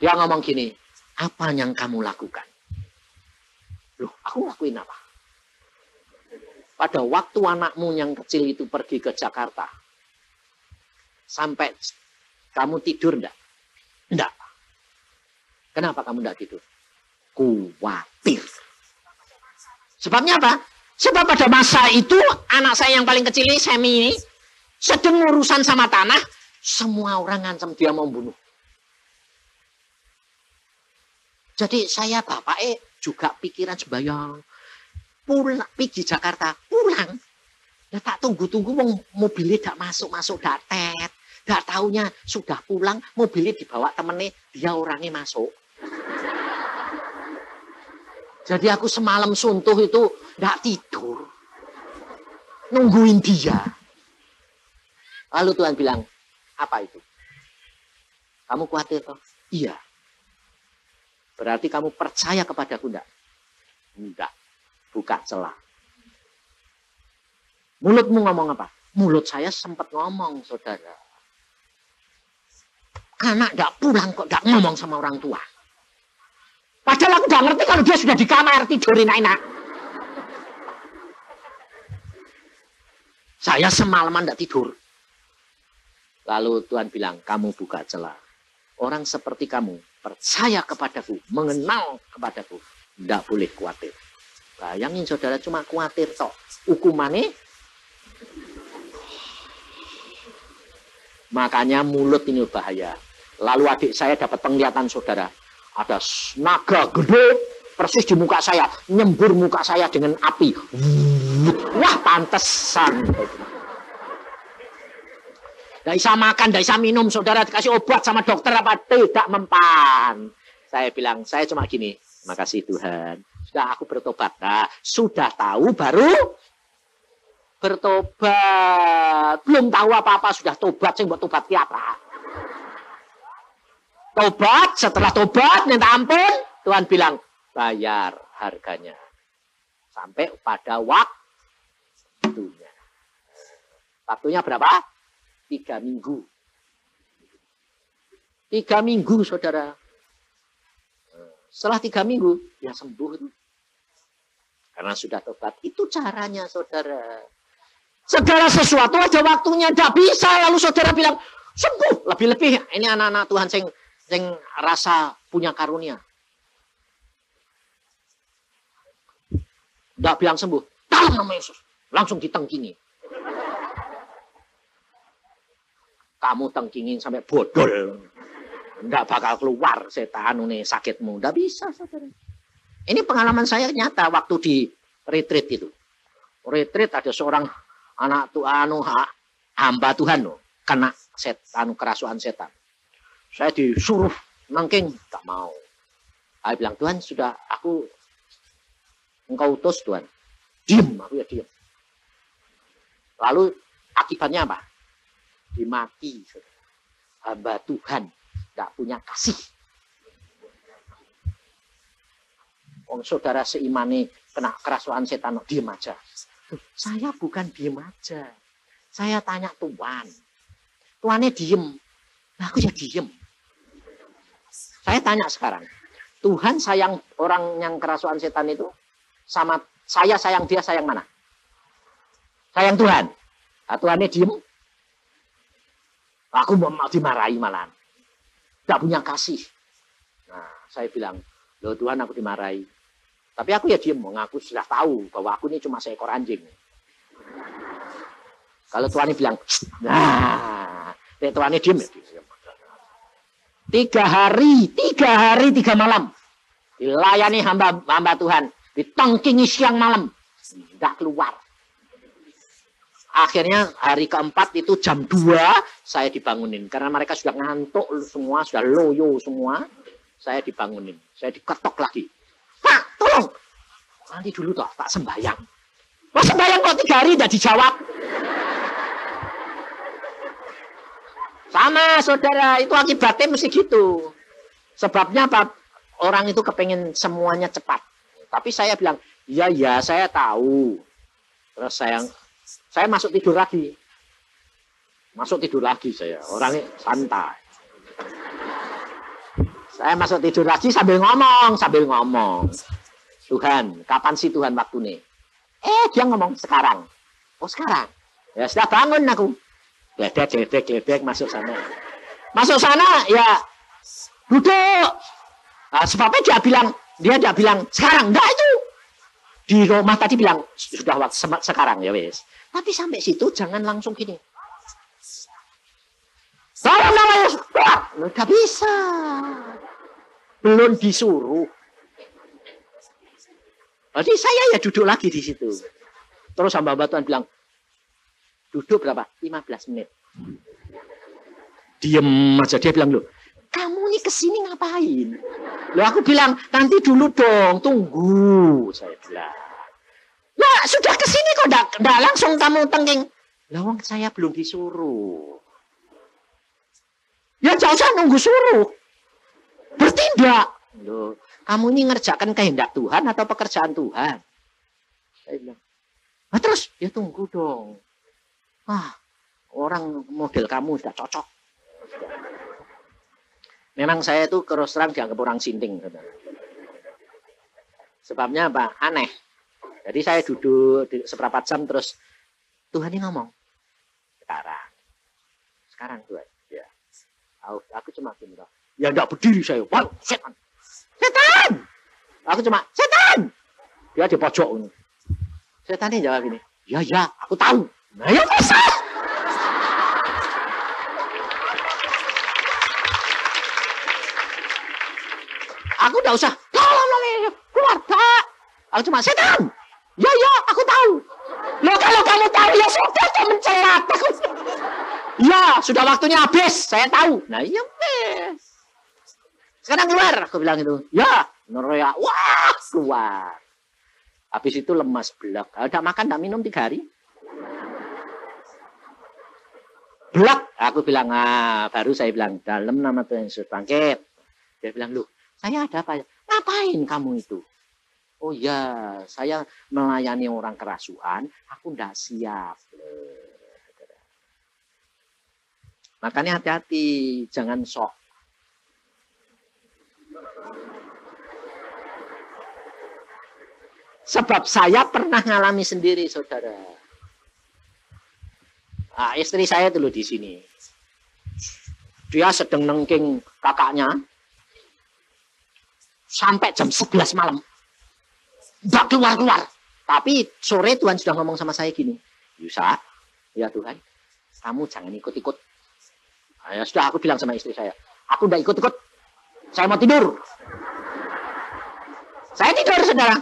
Dia ngomong gini, apa yang kamu lakukan? Loh, aku lakuin apa? Pada waktu anakmu yang kecil itu pergi ke Jakarta, sampai kamu tidur enggak? Enggak. Kenapa kamu enggak tidur? Khawatir. Sebabnya apa? Sebab pada masa itu, anak saya yang paling kecil ini, Semi ini, sedang urusan sama tanah, semua orang ngancam dia mau bunuh. Jadi saya bapak juga pikiran sembayang. Pulang, pergi Jakarta, pulang. Ya tak tunggu-tunggu mobilnya tidak masuk-masuk, tidak tet. Tidak tahunya sudah pulang, mobilnya dibawa temennya, dia orangnya masuk. Jadi aku semalam suntuh itu tidak tidur. Nungguin dia. Lalu Tuhan bilang, apa itu? Kamu khawatir toh? Iya. Berarti kamu percaya kepadaku enggak? Enggak. Buka celah. Mulutmu ngomong apa? Mulut saya sempat ngomong, saudara. Anak enggak pulang kok enggak ngomong sama orang tua. Padahal aku enggak ngerti kalau dia sudah di kamar tidurin enak. Saya semalaman enggak tidur. Lalu Tuhan bilang, kamu buka celah. Orang seperti kamu percaya kepadaku, mengenal kepadaku, enggak boleh khawatir. Bayangin saudara cuma khawatir toh. Hukumannya. Makanya mulut ini bahaya. Lalu adik saya dapat penglihatan saudara. Ada naga gede persis di muka saya. Nyembur muka saya dengan api. Wah pantesan. Tidak bisa makan, tidak bisa minum. Saudara dikasih obat sama dokter apa tidak mempan. Saya bilang, saya cuma gini. Makasih Tuhan. Sudah aku bertobat. Nah, sudah tahu baru bertobat. Belum tahu apa-apa sudah tobat. Saya buat tobat apa? Tobat, setelah tobat minta ampun, Tuhan bilang bayar harganya. Sampai pada waktunya. Waktunya berapa? 3 minggu. 3 minggu, saudara. Setelah 3 minggu, ya sembuh itu. Karena sudah tobat. Itu caranya, saudara. Segala sesuatu ada waktunya. Tidak bisa. Lalu saudara bilang, sembuh. Lebih-lebih. Ini anak-anak Tuhan yang rasa punya karunia. Tidak bilang sembuh. Dalam nama Yesus. Langsung ditengkingi. Kamu tengkingin sampai bodol. Tidak bakal keluar setan ini sakitmu. Tidak bisa, saudara. Ini pengalaman saya nyata waktu di retreat itu. Retreat ada seorang anak Tuhan, hamba Tuhan kena setan, kerasukan setan. Saya disuruh nangking, tak mau. Saya bilang, Tuhan sudah engkau utus Tuhan. Diem, aku ya diem. Lalu akibatnya apa? Dimaki. Hamba Tuhan tidak punya kasih. Saudara seimani kena kerasukan setan, diem aja. Saya bukan diem aja. Saya tanya Tuhan. Tuhannya diem. Nah, aku ya diem. Saya tanya sekarang. Tuhan sayang orang yang kerasukan setan itu sama saya sayang dia, sayang mana? Sayang Tuhan. Nah, Tuhannya diem. Aku mau dimarahi malah. Tidak punya kasih. Nah, saya bilang, loh Tuhan aku dimarahi. Tapi aku ya diem, mengaku sudah tahu bahwa aku ini cuma seekor anjing. Kalau Tuhan bilang, nah, Tuhan diem ya. 3 hari, 3 malam dilayani hamba Tuhan, ditengkingi siang malam, tidak keluar. Akhirnya hari keempat itu jam 2 saya dibangunin karena mereka sudah ngantuk semua, sudah loyo semua. Saya dibangunin, saya diketok lagi. Pak, tolong. Nanti dulu toh, tak sembahyang. Wah, sembahyang kok 3 hari tidak dijawab. Sama saudara, itu akibatnya mesti gitu. Sebabnya apa? Orang itu kepengen semuanya cepat. Tapi saya bilang, ya saya tahu. Terus saya masuk tidur lagi. Masuk tidur lagi saya, orangnya santai. Saya masuk tidur lagi sambil ngomong. Tuhan, kapan sih Tuhan waktu ini? Dia ngomong sekarang. Oh sekarang? Ya sudah bangun aku. Gledek masuk sana. Masuk sana ya duduk. Nah, sebabnya dia bilang sekarang. Enggak itu. Di rumah tadi bilang sudah waktu sekarang ya wes. Tapi sampai situ jangan langsung gini. Tolong namanya. Nggak bisa. Belum disuruh. Jadi saya ya duduk lagi di situ. Terus hamba Tuhan bilang, duduk berapa? 15 menit. Diem aja. Dia bilang, loh, kamu nih kesini ngapain? Loh aku bilang, nanti dulu dong, tunggu. Saya bilang. Lah sudah kesini kok enggak langsung kamu tengking. Lah wong saya belum disuruh. Ya jangan usah nunggu suruh. Bertindak. Loh, kamu ini ngerjakan kehendak Tuhan atau pekerjaan Tuhan? Saya bilang. Nah terus, ya tunggu dong. Orang model kamu sudah cocok. Memang saya itu terus terang dianggap orang sinting. Sebabnya apa? Aneh. Jadi saya duduk seperempat jam terus Tuhan ini ngomong. Sekarang Tuhan. Ya. Aku cuma gini. Ya enggak berdiri saya. Wah, setan. Setan! Aku cuma, setan! Dia di pojok. Setannya jawab gini. Ya, aku tahu. Nah, ya bisa. Aku enggak usah. Tolong, keluar, Pak. Aku cuma, setan! Ya, aku tahu. Loh, kalau kamu tahu, ya sudah, kau mencelat. Ya, sudah waktunya habis. Saya tahu. Nah, ya, wes. Sekarang keluar, aku bilang itu. Ya, Noroya, wah, keluar. Habis itu lemas belak. Udah makan, udah minum 3 hari. Belak, aku bilang, baru saya bilang, dalam nama Tuhan Yesus bangkit. Dia bilang, loh, saya ada apa? Ngapain kamu itu? Oh ya, saya melayani orang kerasukan, aku nggak siap. Makanya hati-hati, jangan sok. Sebab saya pernah ngalami sendiri, saudara. Istri saya dulu di sini. Dia sedang nengking kakaknya sampai jam 11 malam. Nggak keluar-keluar. Tapi sore Tuhan sudah ngomong sama saya gini. Yusa, ya Tuhan, kamu jangan ikut-ikut. Ya sudah, aku bilang sama istri saya. Aku nggak ikut-ikut. Saya mau tidur. Saya tidur, saudara.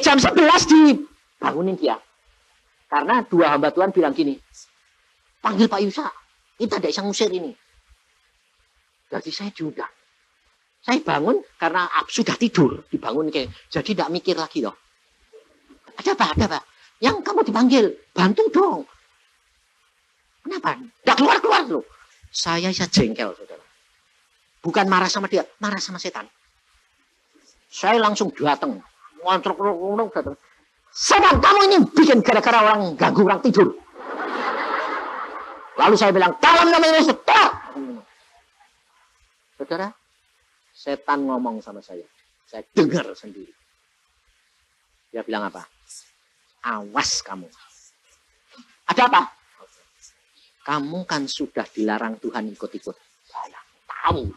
Jam 11 dibangunin dia. Karena 2 hamba Tuhan bilang gini. Panggil Pak Yusa. Kita tidak bisa ngusir ini. Jadi saya diundang. Saya bangun karena sudah tidur. Dibangun kayak. Jadi tidak mikir lagi loh. Ada apa? Ada apa? Yang kamu dipanggil, bantu dong. Kenapa? Nggak keluar-keluar loh. Saya jengkel, saudara. Bukan marah sama dia, marah sama setan. Saya langsung datang. Ngontrol datang. Setan, kamu ini bikin gara-gara orang ganggu orang tidur. Lalu saya bilang, dalam nama Yesus, stop! Saudara, setan ngomong sama saya. Saya dengar sendiri. Dia bilang apa? Awas kamu. Ada apa? Kamu kan sudah dilarang Tuhan ikut-ikut. Saya tahu.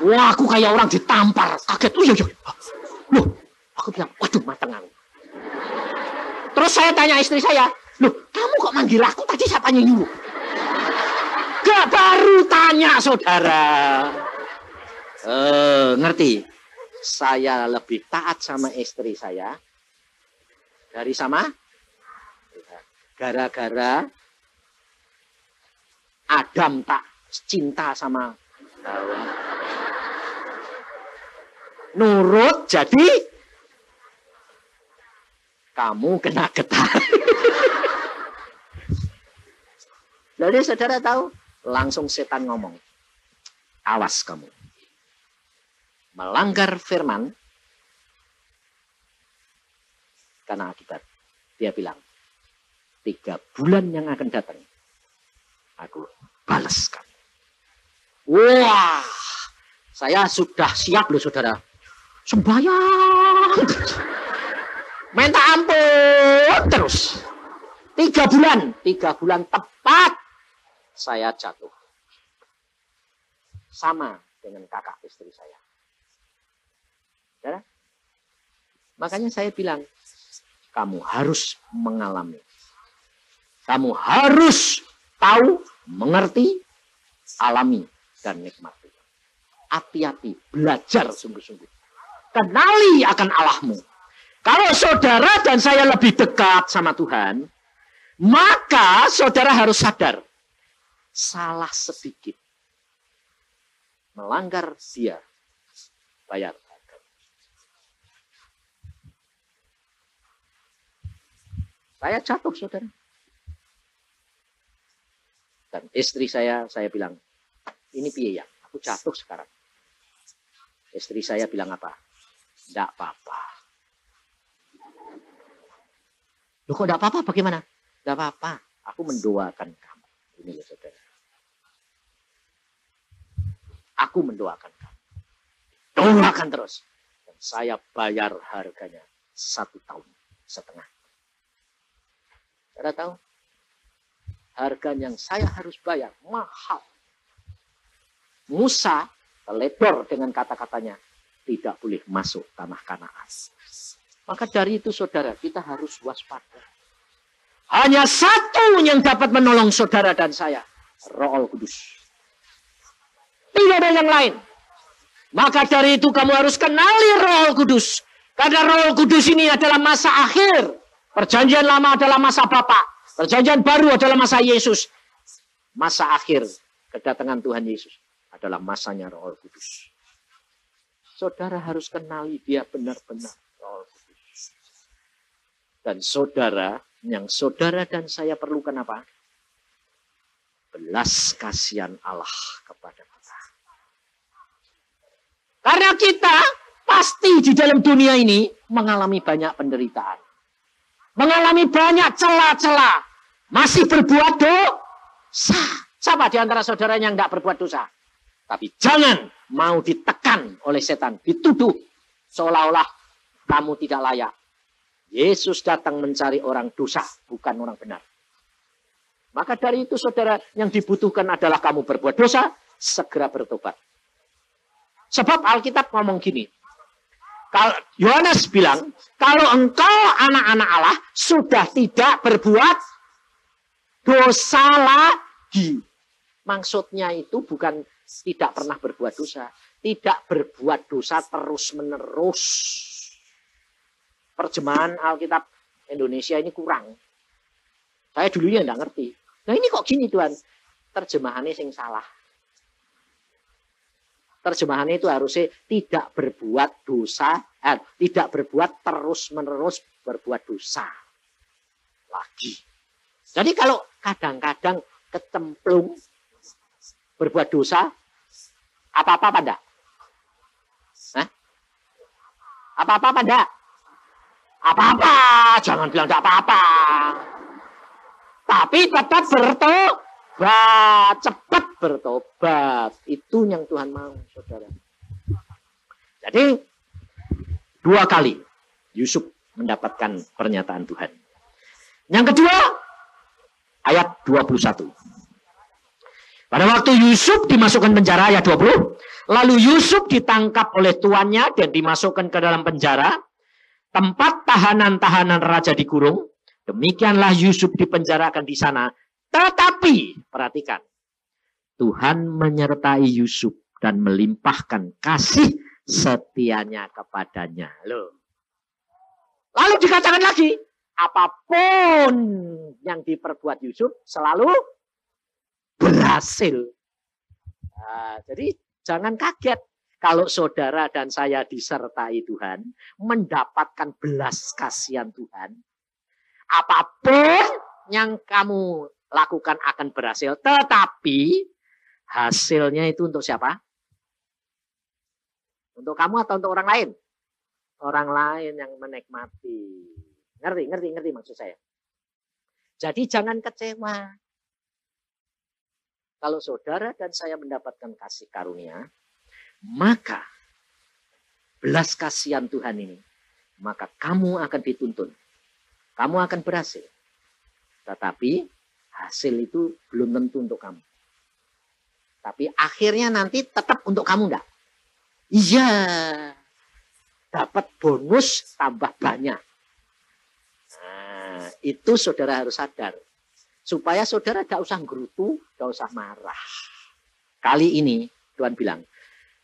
Wah, aku kayak orang ditampar. Kaget. Oh, iya. Loh, aku bilang, waduh, matengan. Terus saya tanya istri saya, loh, kamu kok manggil aku tadi siapanya nyuruh? Gak baru tanya, saudara. Ngerti? Saya lebih taat sama istri saya dari sama gara-gara Adam tak cinta sama Hawa. Nurut jadi kamu kena getah. Jadi saudara tahu, langsung setan ngomong, awas kamu. Melanggar firman karena akibat. Dia bilang, 3 bulan yang akan datang, aku balas kamu. Wah, saya sudah siap loh saudara. Sembayang. Minta ampun terus. 3 bulan tepat saya jatuh. Sama dengan kakak istri saya. Ya? Makanya saya bilang, kamu harus mengalami. Kamu harus tahu, mengerti, alami, dan nikmati. Hati-hati, belajar sungguh-sungguh. Kenali akan Allahmu. Kalau saudara dan saya lebih dekat sama Tuhan, maka saudara harus sadar, salah sedikit, melanggar dia, bayar. Saya jatuh, saudara. Dan istri saya bilang, ini piye ya, aku jatuh sekarang. Istri saya bilang apa? Tidak apa-apa. Loh kok tidak apa-apa, bagaimana? Tidak apa-apa, aku mendoakan kamu. Ini loh saudara. Aku mendoakan kamu. Doakan terus. Dan saya bayar harganya 1,5 tahun. Saudara tahu? Harga yang saya harus bayar mahal. Musa teledor dengan kata-katanya, tidak boleh masuk tanah Kanaan. Maka dari itu saudara, kita harus waspada. Hanya satu yang dapat menolong saudara dan saya, Roh Kudus. Tidak ada yang lain. Maka dari itu kamu harus kenali Roh Kudus. Karena Roh Kudus ini adalah masa akhir. Perjanjian lama adalah masa Bapa. Perjanjian baru adalah masa Yesus. Masa akhir kedatangan Tuhan Yesus adalah masanya Roh Kudus. Saudara harus kenali dia benar-benar Roh Kudus. Dan saudara, yang saudara dan saya perlukan apa? Belas kasihan Allah kepada kita. Karena kita pasti di dalam dunia ini mengalami banyak penderitaan. Mengalami banyak celah-celah. Masih berbuat dosa. Siapa di antara saudara yang tidak berbuat dosa? Tapi jangan mau ditekan oleh setan. Dituduh seolah-olah kamu tidak layak. Yesus datang mencari orang dosa, bukan orang benar. Maka dari itu saudara, yang dibutuhkan adalah kamu berbuat dosa, segera bertobat. Sebab Alkitab ngomong gini. Yohanes bilang, kalau engkau anak-anak Allah sudah tidak berbuat dosa lagi. Maksudnya itu bukan tidak pernah berbuat dosa. Tidak berbuat dosa terus-menerus. Terjemahan Alkitab Indonesia ini kurang. Saya dulunya tidak ngerti. Nah ini kok gini Tuhan? Terjemahannya sing salah. Terjemahannya itu harusnya tidak berbuat dosa, tidak berbuat terus-menerus berbuat dosa lagi. Jadi kalau kadang-kadang kecemplung berbuat dosa, apa-apa apa enggak? Apa-apa apa enggak? Apa-apa, jangan bilang enggak apa-apa. Tapi tetap bertobat, cepat bertobat. Itu yang Tuhan mau, saudara. Jadi 2 kali Yusuf mendapatkan pernyataan Tuhan. Yang kedua, ayat 21. Pada waktu Yusuf dimasukkan penjara, ayat 20. Lalu Yusuf ditangkap oleh tuannya dan dimasukkan ke dalam penjara, tempat tahanan-tahanan raja dikurung. Demikianlah Yusuf dipenjarakan di sana. Tetapi, perhatikan, Tuhan menyertai Yusuf dan melimpahkan kasih setianya kepadanya. Loh. Lalu dikatakan lagi, apapun yang diperbuat Yusuf selalu berhasil. Nah, jadi jangan kaget kalau saudara dan saya disertai Tuhan, mendapatkan belas kasihan Tuhan. Apapun yang kamu lakukan akan berhasil. Tetapi hasilnya itu untuk siapa? Untuk kamu atau untuk orang lain? Orang lain yang menikmati. Ngerti maksud saya. Jadi jangan kecewa. Kalau saudara dan saya mendapatkan kasih karunia, maka belas kasihan Tuhan ini, maka kamu akan dituntun. Kamu akan berhasil. Tetapi hasil itu belum tentu untuk kamu. Tapi akhirnya nanti tetap untuk kamu enggak? Iya. Dapat bonus tambah banyak. Nah, itu saudara harus sadar. Supaya saudara tidak usah gerutu, tidak usah marah. Kali ini Tuhan bilang,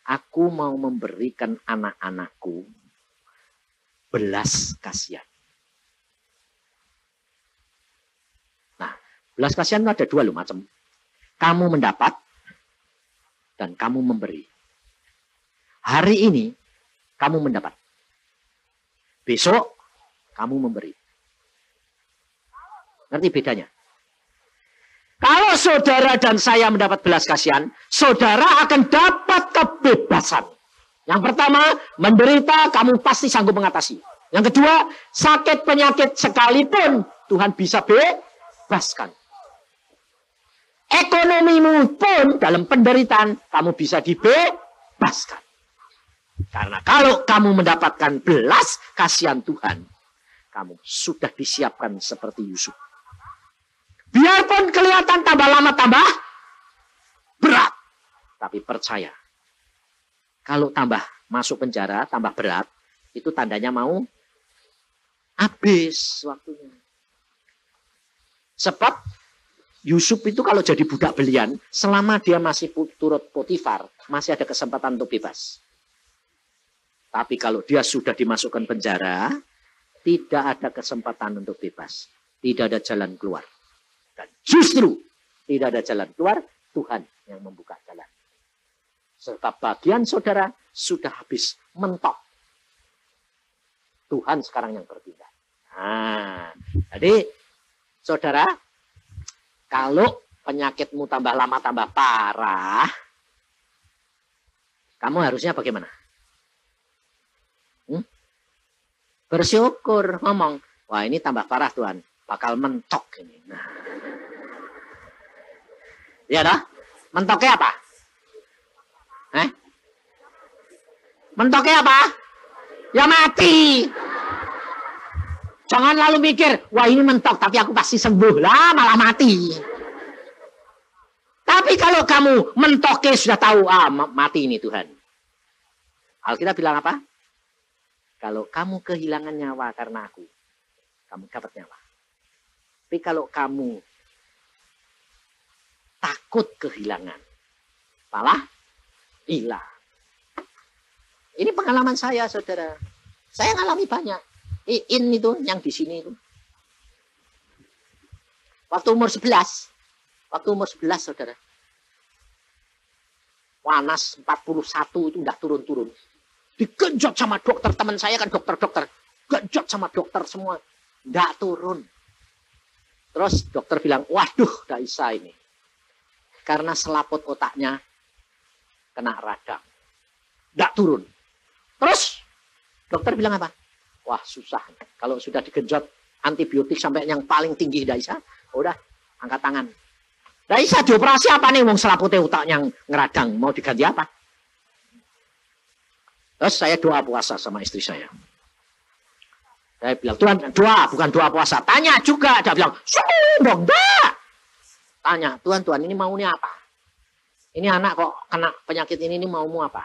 aku mau memberikan anak-anakku belas kasihan. Belas kasihan itu ada 2 macam. Kamu mendapat dan kamu memberi. Hari ini kamu mendapat. Besok kamu memberi. Ngerti bedanya? Kalau saudara dan saya mendapat belas kasihan, saudara akan dapat kebebasan. Yang pertama, menderita kamu pasti sanggup mengatasi. Yang kedua, sakit penyakit sekalipun Tuhan bisa bebaskan. Ekonomimu pun dalam penderitaan kamu bisa dibebaskan. Karena kalau kamu mendapatkan belas kasihan Tuhan, kamu sudah disiapkan seperti Yusuf. Biarpun kelihatan tambah lama tambah berat. Tapi percaya, kalau tambah masuk penjara, tambah berat, itu tandanya mau habis waktunya. Sebab Yusuf itu kalau jadi budak belian, selama dia masih turut Potifar, masih ada kesempatan untuk bebas. Tapi kalau dia sudah dimasukkan penjara, tidak ada kesempatan untuk bebas. Tidak ada jalan keluar. Dan justru tidak ada jalan keluar, Tuhan yang membuka jalan. Sebab bagian saudara sudah habis mentok. Tuhan sekarang yang bertindak. Nah, jadi saudara, kalau penyakitmu tambah lama tambah parah, kamu harusnya bagaimana? Bersyukur, ngomong, wah ini tambah parah Tuhan, bakal mentok ini. Nah. Ya dah, mentoknya apa? Mentoknya apa? Ya mati. Jangan lalu mikir, wah ini mentok tapi aku pasti sembuh lah, malah mati. Tapi kalau kamu mentoknya sudah tahu, mati ini Tuhan. Alkitab bilang apa? Kalau kamu kehilangan nyawa karena aku, kamu dapat nyawa. Tapi kalau kamu takut kehilangan, malah hilang. Ini pengalaman saya, saudara. Saya ngalami banyak. Iin itu yang di sini itu. Waktu umur 11, saudara. Panas 41 itu enggak turun-turun. Digenjot sama dokter, teman saya kan dokter-dokter. Genjot sama dokter semua. Nggak turun. Terus dokter bilang, waduh, nggak bisa ini. Karena selaput otaknya kena radang. Nggak turun. Terus dokter bilang apa? Wah, susah. Kalau sudah digenjot antibiotik sampai yang paling tinggi nggak bisa, udah angkat tangan. Nggak bisa dioperasi apa nih? Wong selaputnya otaknya ngeradang. Mau diganti apa? Terus saya doa puasa sama istri saya. Saya bilang, Tuhan, doa, bukan doa puasa. Tanya juga. Dia bilang, dong, enggak. Tanya, Tuhan, ini maunya apa? Ini anak kok kena penyakit ini maumu apa?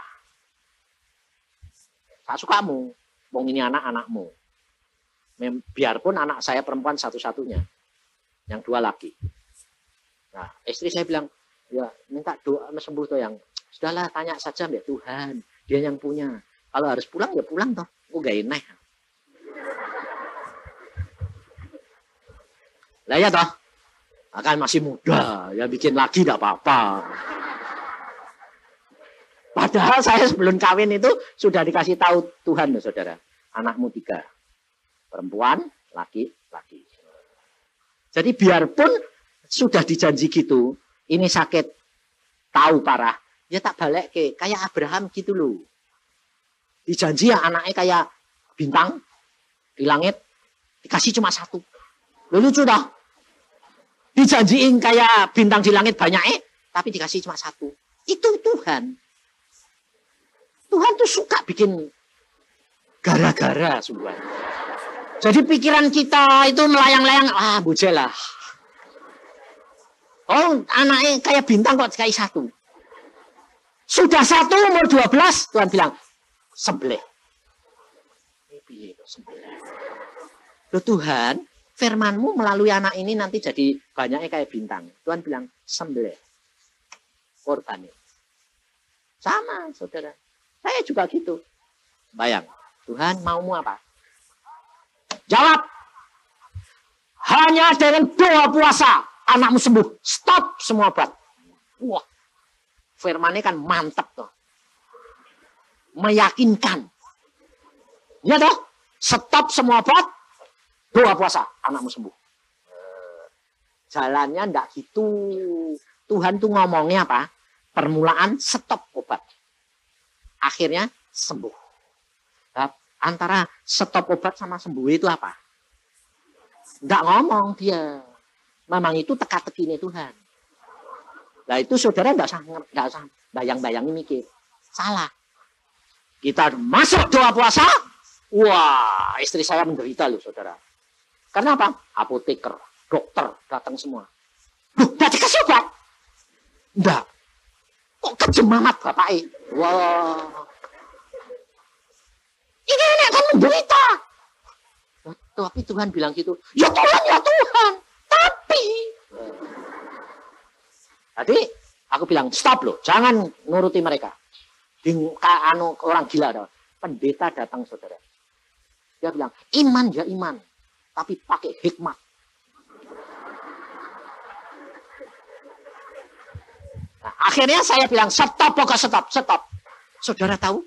Tak sukamu. Wong ini anak-anakmu. Biarpun anak saya perempuan satu-satunya. Yang 2 laki. Nah, istri saya bilang, ya minta doa sembuh tuh yang. Sudahlah, tanya saja mbak Tuhan. Dia yang punya. Kalau harus pulang, ya pulang toh. Oh, gak enak. Lah ya toh. Akan masih muda. Ya bikin lagi gak apa-apa. Padahal saya sebelum kawin itu sudah dikasih tahu Tuhan loh saudara. Anakmu 3. Perempuan, laki. Jadi biarpun sudah dijanji gitu. Ini sakit. Tahu parah. Ya tak balik ke. Kayak Abraham gitu loh. Dijanji ya anaknya kayak bintang di langit, dikasih cuma 1. Lucu dah. Dijanjiin kayak bintang di langit banyak tapi dikasih cuma 1. Itu Tuhan. Tuhan tuh suka bikin gara-gara semua. Jadi pikiran kita itu melayang-layang, bujel lah. Oh, anaknya kayak bintang kok kayak 1. Sudah 1 umur 12, Tuhan bilang, sembelih. Loh Tuhan, firman-Mu melalui anak ini nanti jadi banyaknya kayak bintang. Tuhan bilang, sembelih. Korbanin. Sama, saudara. Saya juga gitu. Bayang, Tuhan maumu apa? Jawab. Hanya dengan doa puasa, anakmu sembuh. Stop semua obat. Wah, firman-nya kan mantap tuh. Meyakinkan. Ya toh, stop semua obat, doa puasa, anakmu sembuh. Jalannya ndak gitu. Tuhan tuh ngomongnya apa? Permulaan stop obat. Akhirnya sembuh. Nah, antara stop obat sama sembuh itu apa? Ndak ngomong dia. Memang itu teka-tekinya Tuhan. Nah itu saudara ndak usah bayang-bayangin mikir. Salah. Kita masuk doa puasa, wah istri saya menderita loh saudara. Karena apa? Apoteker, dokter datang semua. Loh, gak dikasih obat? Enggak. Kok kejem amat bapaknya? Wah. Ini anak kan menderita. Tapi Tuhan bilang gitu, ya Tuhan. Tapi. Tadi aku bilang, stop loh, jangan nuruti mereka. Orang gila ada. Pendeta datang saudara. Dia bilang, iman ya iman. Tapi pakai hikmat. Nah, akhirnya saya bilang, stop. Saudara tahu?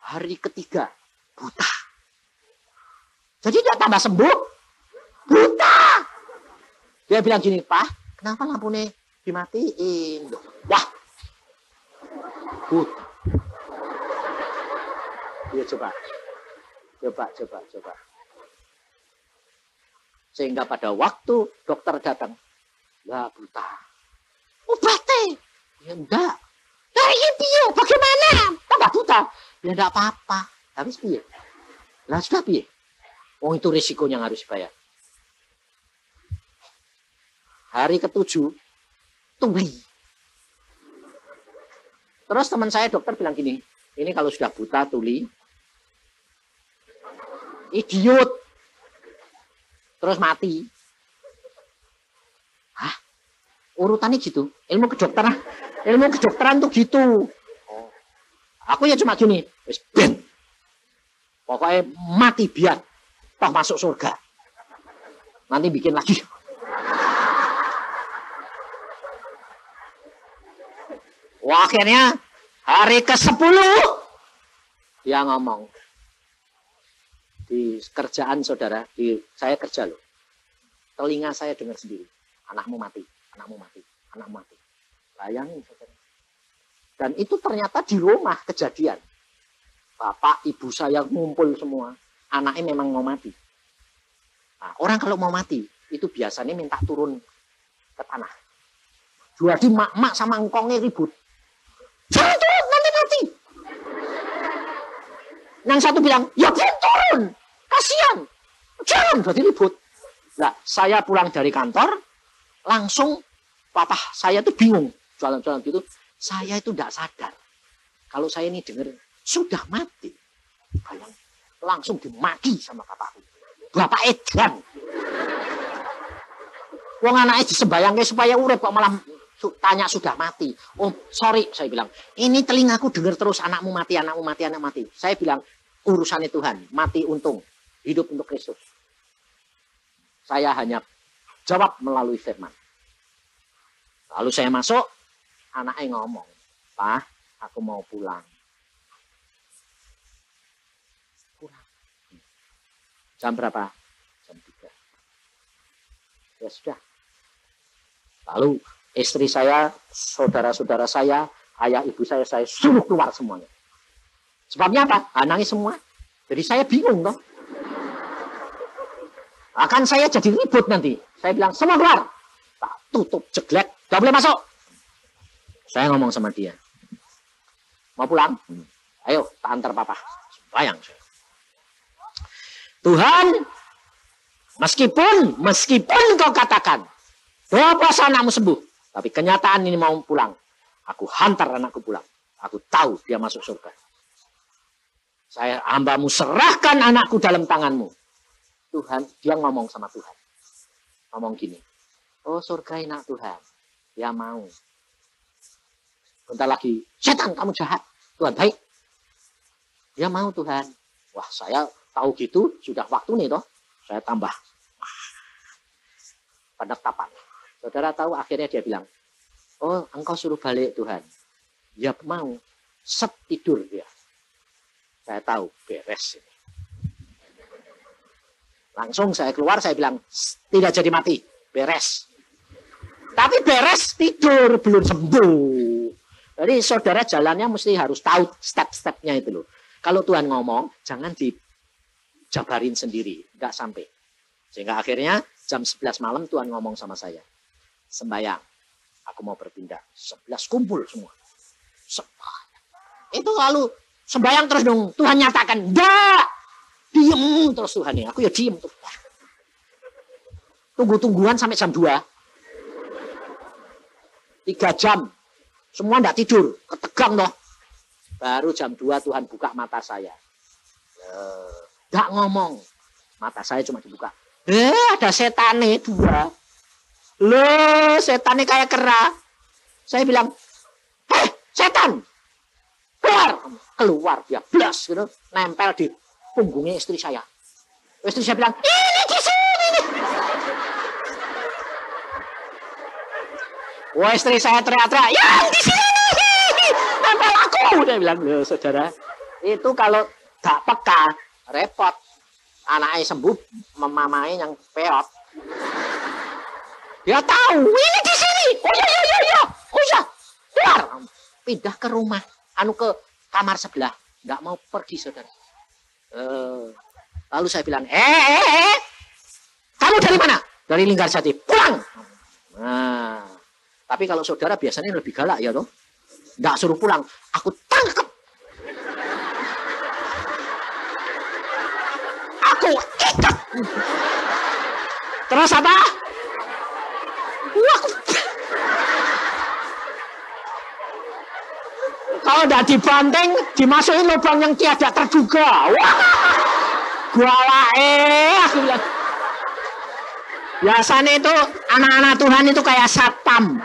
Hari ketiga, buta. Jadi dia tambah sembuh. Buta. Dia bilang gini, Pak, kenapa lampunya dimatiin? Wah. Buta. Ya coba. Sehingga pada waktu dokter datang, lah buta. Obatnya? Ya enggak. Dari piye? Bagaimana? Tambah buta. Ya enggak apa-apa. Habis piye? Lah sudah piye? Oh itu risikonya yang harus bayar. Hari ke-7, tuli. Terus teman saya dokter bilang gini, ini kalau sudah buta, tuli, idiot. Terus mati. Hah? Urutannya gitu. Ilmu kedokteran tuh gitu. Oh. Aku ya cuma gini. Wis ben. Pokoknya mati biar. Toh masuk surga. Nanti bikin lagi. Wah, akhirnya hari ke-10. Dia ngomong, di kerjaan saudara, saya kerja loh. Telinga saya dengar sendiri. Anakmu mati, anakmu mati, anakmu mati. Bayangin saudara. Dan itu ternyata di rumah kejadian. Bapak, ibu saya ngumpul semua. Anaknya memang mau mati. Nah, orang kalau mau mati, itu biasanya minta turun ke tanah. Jadi mak-mak sama engkongnya ribut. Jangan turun, nanti mati. Yang satu bilang, ya belum turun. Kasihan. Jangan, jadi ribut. Nah, saya pulang dari kantor, langsung papa saya tuh bingung. Jalan-jalan gitu, saya itu tidak sadar. Kalau saya ini dengar, sudah mati. Bayang, langsung dimaki sama papaku. Bapak edan. Wong anaknya disembayangke supaya urip kok malah tanya sudah mati. Oh, sorry, saya bilang. Ini telingaku dengar terus anakmu mati, anakmu mati, anakmu mati. Saya bilang, urusannya Tuhan, mati untung, hidup untuk Kristus. Saya hanya jawab melalui firman. Lalu saya masuk, anaknya ngomong, Pak, aku mau pulang. Pulang. Jam berapa? Jam 3. Ya sudah. Lalu istri saya, saudara-saudara saya, ayah ibu saya suruh keluar semuanya. Sebabnya apa? Nangis semua. Jadi saya bingung toh. Akan saya jadi ribut nanti. Saya bilang, semua keluar. Tak tutup, jeglek. Gak boleh masuk. Saya ngomong sama dia. Mau pulang? Ayo, tak antar papa. Bayang. Tuhan, meskipun kau katakan, bahwa anakmu sembuh. Tapi kenyataan ini mau pulang. Aku hantar anakku pulang. Aku tahu dia masuk surga. Saya hambamu serahkan anakku dalam tanganmu. Tuhan, dia ngomong sama Tuhan. Ngomong gini. Oh, surga enak Tuhan. Dia mau. Bentar lagi, setan kamu jahat. Tuhan baik. Dia mau Tuhan. Wah, saya tahu gitu, sudah waktu nih toh. Saya tambah. Penetapan. Saudara tahu akhirnya dia bilang, oh engkau suruh balik Tuhan. Ya mau. Set tidur dia. Saya tahu, beres ini. Langsung saya keluar, saya bilang, tidak jadi mati, beres. Tapi beres, tidur, belum sembuh. Jadi saudara jalannya mesti harus tahu step-stepnya itu loh. Kalau Tuhan ngomong, jangan dijabarin sendiri, nggak sampai. Sehingga akhirnya jam 11 malam Tuhan ngomong sama saya. Sembayang, aku mau berpindah. 11 kumpul semua. Sembayang. Itu lalu sembayang terus dong, Tuhan nyatakan, enggak. Diem terus Tuhan ya. Aku ya diem tuh. Tunggu-tungguan sampai jam 2. 3 jam. Semua enggak tidur. Ketegang loh. Baru jam 2 Tuhan buka mata saya. Enggak ngomong. Mata saya cuma dibuka. Ada setane 2. Loh, setane kayak kera. Saya bilang, setan. Keluar dia. Blas gitu. Nempel di punggungnya istri saya. Istri saya bilang, ini di sini. Wah, istri saya teriak-teriak, ya di sini. Nempel aku. Dia bilang, loh saudara, itu kalau gak peka, repot. Anaknya sembuh, mamanya yang peot. Dia tahu, ini di sini. Oh ya. Oh ya, keluar. Pindah ke rumah, ke kamar sebelah. Gak mau pergi saudara. Lalu saya bilang, kamu dari mana? Dari Linggarsari. Pulang. Nah, tapi kalau saudara biasanya lebih galak ya toh. Nggak suruh pulang, aku tangkap. Aku ikat. Terus apa? Kalau tidak dibanting, dimasukin lubang yang tiada terduga. Wah, gua aku bilang. Biasanya itu anak-anak Tuhan itu kayak satpam,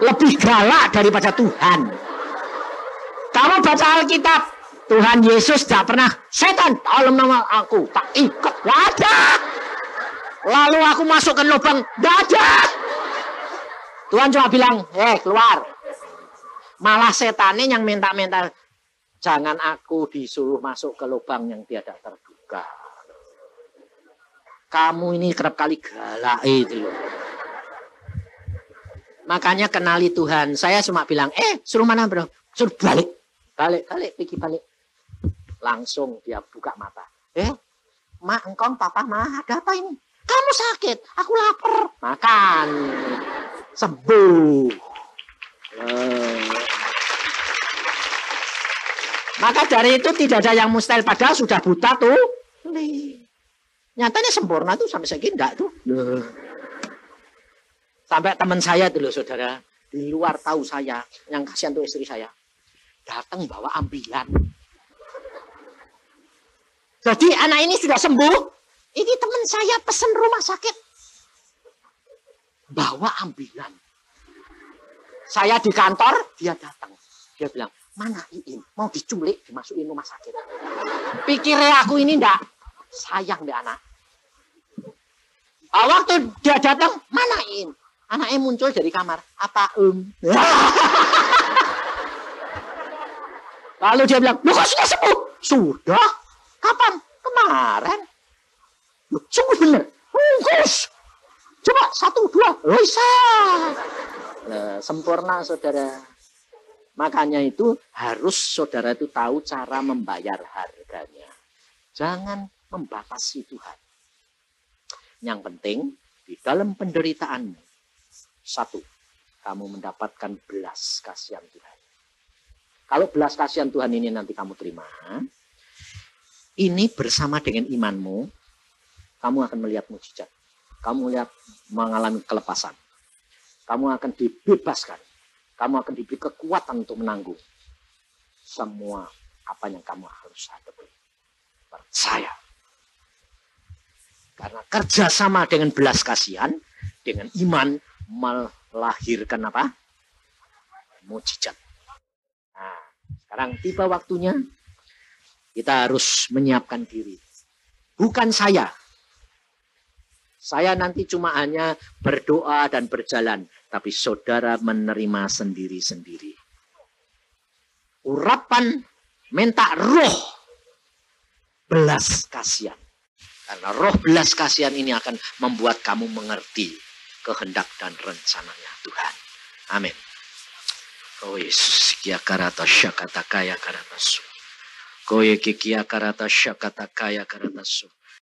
lebih galak daripada Tuhan. Kamu baca Alkitab, Tuhan Yesus tidak pernah, setan dalam nama aku tak ikat, tidak ada. Lalu aku masukkan lubang, tidak ada. Tuhan cuma bilang, keluar. Malah setannya yang minta-minta, Jangan aku disuruh masuk ke lubang yang tidak terduga. Kamu ini kerap kali galak itu loh. Makanya kenali Tuhan. Saya cuma bilang, suruh mana bro? Suruh balik. Balik, pergi balik. Langsung dia buka mata. Mak, engkong, papa, ma, ada apa ini? Kamu sakit, aku lapar. Makan. Sembuh. Maka dari itu tidak ada yang mustahil. Padahal sudah buta tuh. Nyatanya sempurna tuh sampai segini enggak tuh. Sampai teman saya itu loh saudara, di luar tahu saya, yang kasihan tuh istri saya, datang bawa ambilan. Jadi anak ini sudah sembuh, ini teman saya pesen rumah sakit, bawa ambilan. Saya di kantor, dia datang, dia bilang, mana Iin, mau diculik, dimasukin rumah sakit. Pikirnya aku ini enggak, sayang deh anak. Waktu dia datang, mana Iin? Anaknya muncul dari kamar. Apa Lalu dia bilang, lu kok sudah sembuh? Sudah? Kapan? Kemarin. Loh, sungguh benar. Bungkus. Coba 1, 2. Bisa. Sempurna saudara. Makanya itu harus saudara itu tahu cara membayar harganya. Jangan membatasi Tuhan. Yang penting di dalam penderitaanmu. 1, kamu mendapatkan belas kasihan Tuhan. Kalau belas kasihan Tuhan ini nanti kamu terima, ini bersama dengan imanmu, kamu akan melihat mujizat. Kamu lihat mengalami kelepasan. Kamu akan dibebaskan. Kamu akan diberi kekuatan untuk menanggung semua apa yang kamu harus hadapi. Percaya. Karena kerjasama dengan belas kasihan, dengan iman, melahirkan apa? Mujizat. Nah, sekarang tiba waktunya kita harus menyiapkan diri. Bukan saya. Saya nanti cuma hanya berdoa dan berjalan, tapi saudara menerima sendiri-sendiri. Urapan minta roh belas kasihan. Karena roh belas kasihan ini akan membuat kamu mengerti kehendak dan rencananya Tuhan. Amin. Oh Yesus, kia karata syakata kaya karata su. Koye kia karata syakata kaya karata su.